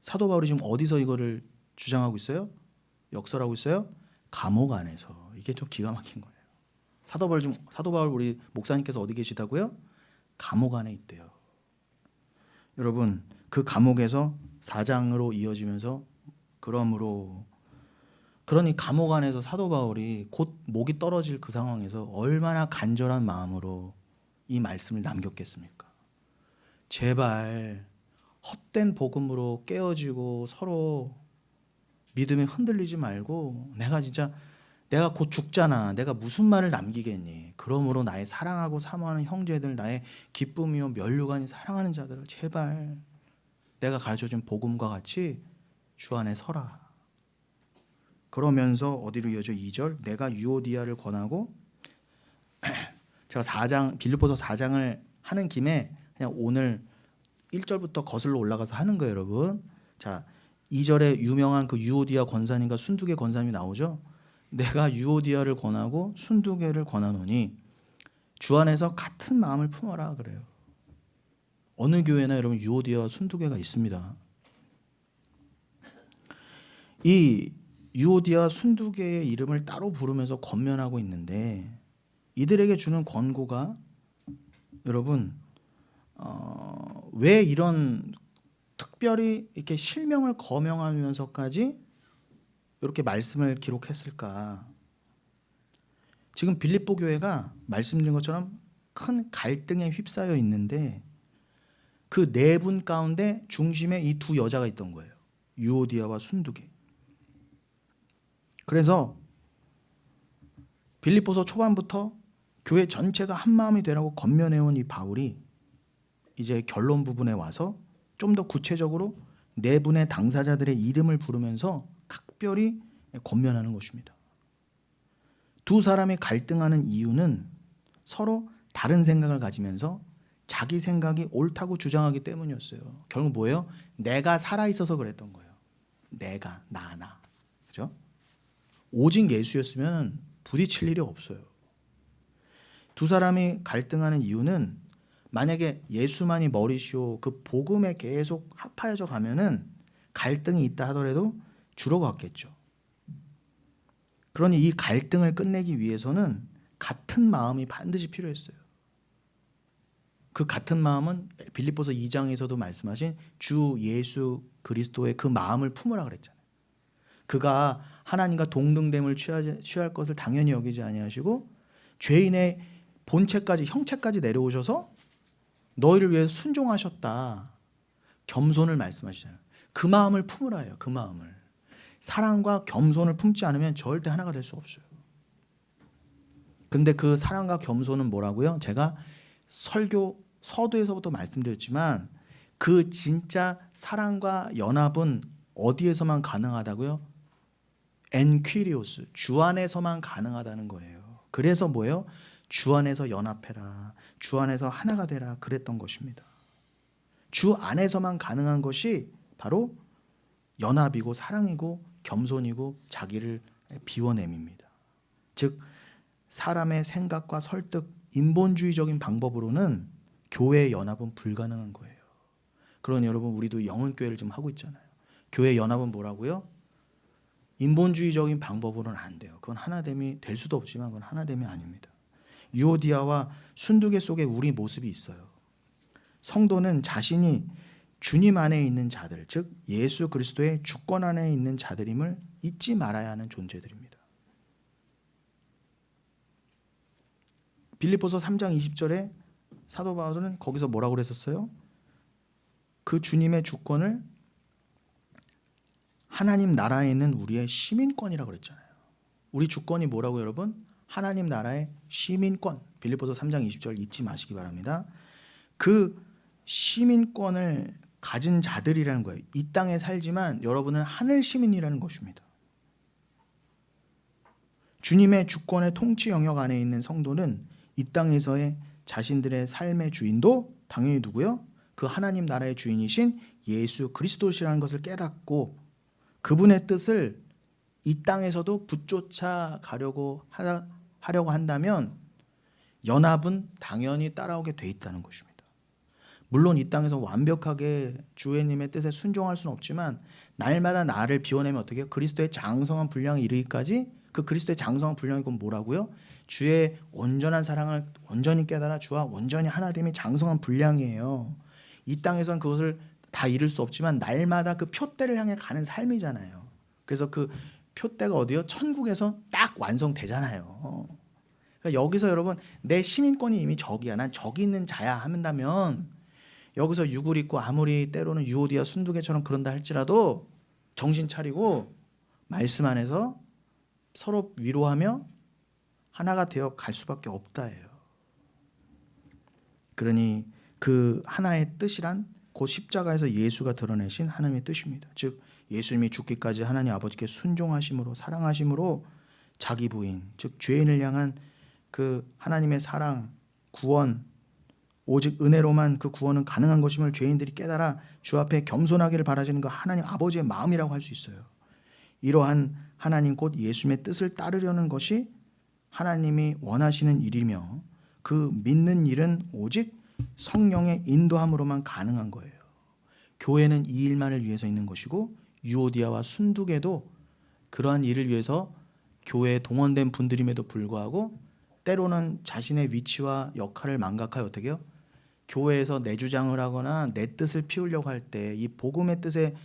사도 바울이 지금 어디서 이거를 주장하고 있어요? 역설하고 있어요? 감옥 안에서. 이게 좀 기가 막힌 거예요. 사도 바울 우리 목사님께서 어디 계시다고요? 감옥 안에 있대요. 여러분 그 감옥에서 4장으로 이어지면서 그러므로 그러니 감옥 안에서 사도 바울이 곧 목이 떨어질 그 상황에서 얼마나 간절한 마음으로 이 말씀을 남겼겠습니까? 제발 헛된 복음으로 깨어지고 서로 믿음에 흔들리지 말고 내가 곧 죽잖아. 내가 무슨 말을 남기겠니? 그러므로 나의 사랑하고 사모하는 형제들, 나의 기쁨이요 면류관이 사랑하는 자들아, 제발 내가 가르쳐준 복음과 같이 주 안에 서라. 그러면서 어디로 이어져? 2절, 내가 유오디아를 권하고 제가 빌립보서 4장을 하는 김에 그냥 오늘 1절부터 거슬러 올라가서 하는 거예요, 여러분. 자, 2절에 유명한 그 유오디아 권사님과 순두계 권사님이 나오죠. 내가 유오디아를 권하고 순두계를 권하노니 주 안에서 같은 마음을 품어라 그래요. 어느 교회나 여러분 유오디아와 순두계가 있습니다. 이 유오디아 순두계의 이름을 따로 부르면서 권면하고 있는데 이들에게 주는 권고가 여러분 왜 이런 특별히 이렇게 실명을 거명하면서까지 이렇게 말씀을 기록했을까? 지금 빌립보 교회가 말씀드린 것처럼 큰 갈등에 휩싸여 있는데 그 네 분 가운데 중심에 이 두 여자가 있던 거예요. 유오디아와 순두계. 그래서 빌립보서 초반부터 교회 전체가 한 마음이 되라고 권면해온 이 바울이 이제 결론 부분에 와서 좀 더 구체적으로 네 분의 당사자들의 이름을 부르면서 각별히 권면하는 것입니다. 두 사람이 갈등하는 이유는 서로 다른 생각을 가지면서 자기 생각이 옳다고 주장하기 때문이었어요. 결국 뭐예요? 내가 살아있어서 그랬던 거예요. 내가, 나. 그죠? 오직 예수였으면 부딪힐 일이 없어요. 두 사람이 갈등하는 이유는 만약에 예수만이 머리시오 그 복음에 계속 합하여져 가면은 갈등이 있다 하더라도 줄어갔겠죠. 그러니 이 갈등을 끝내기 위해서는 같은 마음이 반드시 필요했어요. 그 같은 마음은 빌립보서 2장에서도 말씀하신 주 예수 그리스도의 그 마음을 품으라 그랬잖아요. 그가 하나님과 동등됨을 취할 것을 당연히 여기지 아니하시고 죄인의 본체까지 형체까지 내려오셔서 너희를 위해 순종하셨다. 겸손을 말씀하시잖아요. 그 마음을 품으라예요. 그 마음을. 사랑과 겸손을 품지 않으면 절대 하나가 될 수 없어요. 근데 그 사랑과 겸손은 뭐라고요? 제가 설교 서두에서부터 말씀드렸지만 그 진짜 사랑과 연합은 어디에서만 가능하다고요? 엔퀴리오스, 주 안에서만 가능하다는 거예요. 그래서 뭐예요? 주 안에서 연합해라. 주 안에서 하나가 되라. 그랬던 것입니다. 주 안에서만 가능한 것이 바로 연합이고 사랑이고 겸손이고 자기를 비워냄입니다. 즉 사람의 생각과 설득, 인본주의적인 방법으로는 교회의 연합은 불가능한 거예요. 그러니 여러분 우리도 영혼교회를 좀 하고 있잖아요. 교회 연합은 뭐라고요? 인본주의적인 방법으로는 안 돼요. 그건 하나됨이 될 수도 없지만 그건 하나됨이 아닙니다. 유오디아와 순두계 속에 우리 모습이 있어요. 성도는 자신이 주님 안에 있는 자들, 즉 예수 그리스도의 주권 안에 있는 자들임을 잊지 말아야 하는 존재들입니다. 빌립보서 3장 20절에 사도 바울은 거기서 뭐라고 그랬었어요? 그 주님의 주권을 하나님 나라에 있는 우리의 시민권이라고 그랬잖아요. 우리 주권이 뭐라고 여러분? 하나님 나라의 시민권. 빌립보서 3장 20절 잊지 마시기 바랍니다. 그 시민권을 가진 자들이라는 거예요. 이 땅에 살지만 여러분은 하늘 시민이라는 것입니다. 주님의 주권의 통치 영역 안에 있는 성도는 이 땅에서의 자신들의 삶의 주인도 당연히 누구요? 그 하나님 나라의 주인이신 예수 그리스도시라는 것을 깨닫고 그분의 뜻을 이 땅에서도 붙쫓아 가려고 하려고 한다면 연합은 당연히 따라오게 돼 있다는 것입니다. 물론 이 땅에서 완벽하게 주님의 뜻에 순종할 수는 없지만 날마다 나를 비워내면 어떻게 해요? 그리스도의 장성한 분량에 이르기까지 그 그리스도의 장성한 분량이 그건 뭐라고요? 주의 온전한 사랑을 온전히 깨달아 주와 온전히 하나됨이 장성한 분량이에요. 이 땅에선 그것을 다 이룰 수 없지만 날마다 그 표대를 향해 가는 삶이잖아요. 그래서 그 표대가 어디요? 천국에서 딱 완성되잖아요. 그러니까 여기서 여러분 내 시민권이 이미 저기야. 난 저기 있는 자야 한다면 여기서 유골 있고 아무리 때로는 유오디아 순두개처럼 그런다 할지라도 정신 차리고 말씀 안에서 서로 위로하며 하나가 되어 갈 수밖에 없다예요. 그러니 그 하나의 뜻이란 곧 십자가에서 예수가 드러내신 하나님의 뜻입니다. 즉 예수님이 죽기까지 하나님 아버지께 순종하심으로 사랑하심으로 자기 부인 즉 죄인을 향한 그 하나님의 사랑 구원 오직 은혜로만 그 구원은 가능한 것임을 죄인들이 깨달아 주 앞에 겸손하기를 바라시는 그 하나님 아버지의 마음이라고 할 수 있어요. 이러한 하나님 곧 예수님의 뜻을 따르려는 것이 하나님이 원하시는 일이며 그 믿는 일은 오직 성령의 인도함으로만 가능한 거예요. 교회는 이 일만을 위해서 있는 것이고 유오디아와 순두개도 그러한 일을 위해서 교회에 동원된 분들임에도 불구하고 때로는 자신의 위치와 역할을 망각하여 어떻게 해요? 교회에서 내 주장을 하거나 내 뜻을 피우려고 할 때 이 복음의 뜻에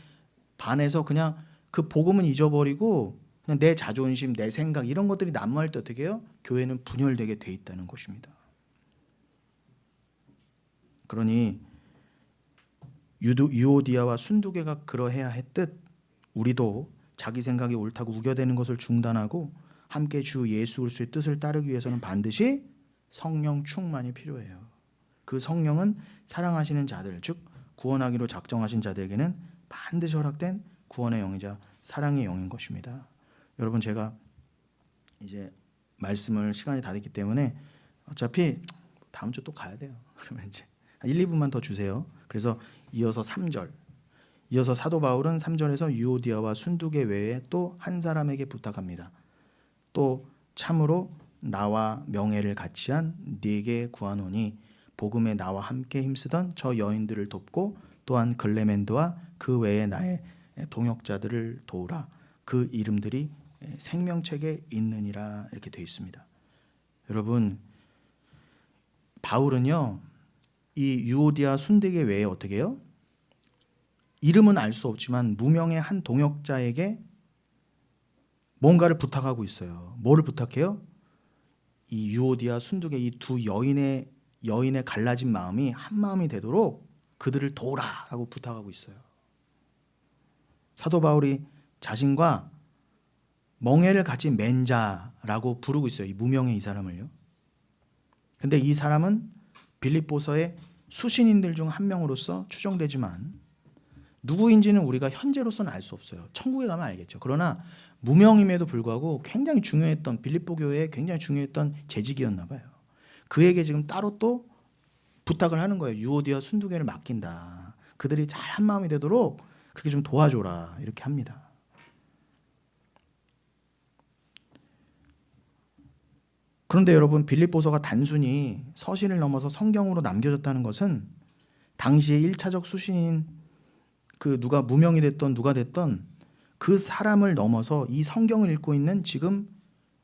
반해서 그냥 그 복음은 잊어버리고 그냥 내 자존심, 내 생각 이런 것들이 난무할 때 어떻게 해요? 교회는 분열되게 돼 있다는 것입니다. 그러니 유오디아와 순두개가 그러해야 했듯 우리도 자기 생각이 옳다고 우겨대는 것을 중단하고 함께 주 예수 그리스도의 뜻을 따르기 위해서는 반드시 성령 충만이 필요해요. 그 성령은 사랑하시는 자들, 즉 구원하기로 작정하신 자들에게는 반드시 허락된 구원의 영이자 사랑의 영인 것입니다. 여러분 제가 이제 말씀을 시간이 다 됐기 때문에 어차피 다음 주 또 가야 돼요. 그러면 이제 1, 2분만 더 주세요. 그래서 이어서 3절. 이어서 사도 바울은 3절에서 유오디아와 순두개 외에 또 한 사람에게 부탁합니다. 또 참으로 나와 명예를 같이 한 네게 구하노니 복음에 나와 함께 힘쓰던 저 여인들을 돕고 또한 글레멘드와 그 외에 나의 동역자들을 도우라. 그 이름들이 생명책에 있느니라 이렇게 되어 있습니다. 여러분 바울은요 이 유오디아 순두개 외에 어떻게 해요? 이름은 알 수 없지만 무명의 한 동역자에게 뭔가를 부탁하고 있어요. 뭐를 부탁해요? 이 유오디아 순두개 이 두 여인의 갈라진 마음이 한 마음이 되도록 그들을 도우라라고 부탁하고 있어요. 사도 바울이 자신과 멍에를 같이 맨 자라고 부르고 있어요. 이 무명의 이 사람을요. 근데 이 사람은 빌립보서의 수신인들 중 한 명으로서 추정되지만 누구인지는 우리가 현재로서는 알 수 없어요. 천국에 가면 알겠죠. 그러나 무명임에도 불구하고 굉장히 중요했던 빌립보 교회에 굉장히 중요했던 재직이었나 봐요. 그에게 지금 따로 또 부탁을 하는 거예요. 유오디아 순두개를 맡긴다. 그들이 잘 한 마음이 되도록 그렇게 좀 도와줘라. 이렇게 합니다. 그런데 여러분 빌립보서가 단순히 서신을 넘어서 성경으로 남겨졌다는 것은 당시의 1차적 수신인 그 누가 무명이 됐던 누가 됐던 그 사람을 넘어서 이 성경을 읽고 있는 지금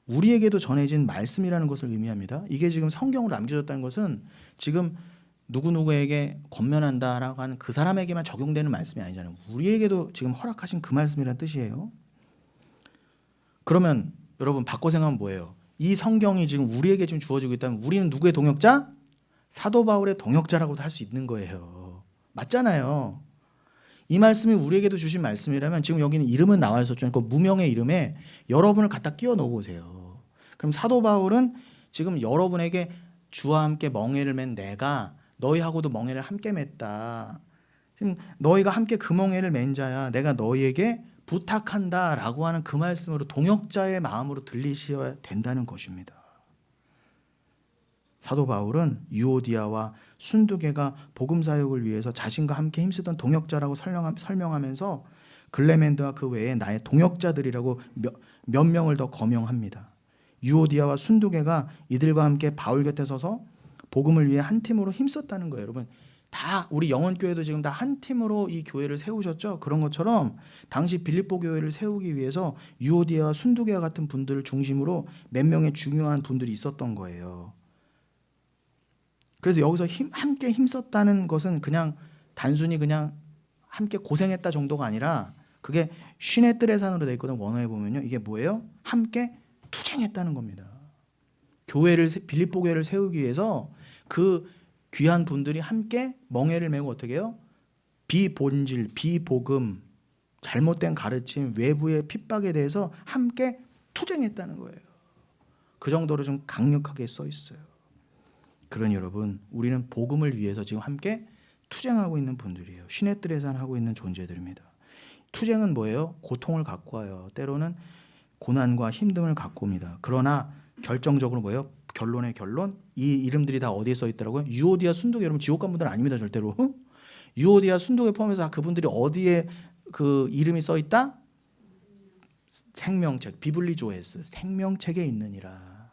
우리에게도 전해진 말씀이라는 것을 의미합니다. 이게 지금 성경으로 남겨졌다는 것은 지금 누구누구에게 권면한다라고 하는 그 사람에게만 적용되는 말씀이 아니잖아요. 우리에게도 지금 허락하신 그 말씀이라는 뜻이에요. 그러면 여러분 바꿔 생각하면 뭐예요? 이 성경이 지금 우리에게 지금 주어지고 있다면 우리는 누구의 동역자? 사도 바울의 동역자라고도 할 수 있는 거예요. 맞잖아요. 이 말씀이 우리에게도 주신 말씀이라면 지금 여기는 이름은 나와 있었죠. 그 무명의 이름에 여러분을 갖다 끼워 넣어 보세요. 그럼 사도 바울은 지금 여러분에게 주와 함께 멍에를 맨 내가 너희하고도 멍에를 함께 맸다. 지금 너희가 함께 그 멍에를 맨 자야. 내가 너희에게 부탁한다라고 하는 그 말씀으로 동역자의 마음으로 들리셔야 된다는 것입니다. 사도 바울은 유오디아와 순두개가 복음 사역을 위해서 자신과 함께 힘쓰던 동역자라고 설명하면서 글레멘드와 그 외에 나의 동역자들이라고 몇 명을 더 거명합니다. 유오디아와 순두개가 이들과 함께 바울 곁에 서서 복음을 위해 한 팀으로 힘썼다는 거예요. 여러분 다 우리 영원교회도 지금 다 한 팀으로 이 교회를 세우셨죠. 그런 것처럼 당시 빌립보 교회를 세우기 위해서 유오디아와 순두개와 같은 분들을 중심으로 몇 명의 중요한 분들이 있었던 거예요. 그래서 여기서 함께 힘썼다는 것은 그냥 단순히 그냥 함께 고생했다 정도가 아니라 그게 시내뜨레산으로 돼 있거든. 원어에 보면요. 이게 뭐예요? 함께 투쟁했다는 겁니다. 교회를 빌립보 교회를 세우기 위해서 그 귀한 분들이 함께 멍에를 메고 어떻게 해요? 비본질, 비복음, 잘못된 가르침, 외부의 핍박에 대해서 함께 투쟁했다는 거예요. 그 정도로 좀 강력하게 써 있어요. 그러니 여러분, 우리는 복음을 위해서 지금 함께 투쟁하고 있는 분들이에요. 시내뜨레산 하고 있는 존재들입니다. 투쟁은 뭐예요? 고통을 갖고 와요. 때로는 고난과 힘듦을 갖고 옵니다. 그러나 결정적으로 뭐예요? 결론의 결론? 이 이름들이 다 어디에 써 있더라고요? 유오디아 순독. 여러분 지옥 간 분들은 아닙니다. 절대로. 유오디아 순독에 포함해서 그분들이 어디에 그 이름이 써 있다? 생명책, 비블리조에스, 생명책에 있느니라.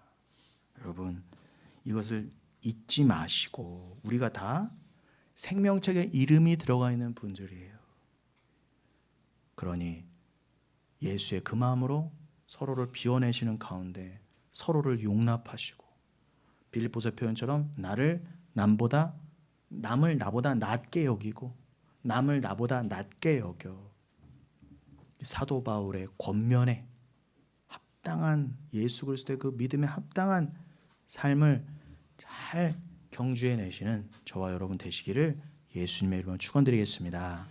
여러분 이것을 잊지 마시고, 우리가 다 생명책에 이름이 들어가 있는 분들이에요. 그러니 예수의 그 마음으로 서로를 비워내시는 가운데 서로를 용납하시고, 빌립보서 표현처럼 남을 나보다 낮게 여기고 남을 나보다 낮게 여겨 사도 바울의 권면에 합당한, 예수 그리스도의 그 믿음에 합당한 삶을 잘 경주해 내시는 저와 여러분 되시기를 예수님의 이름으로 축원드리겠습니다.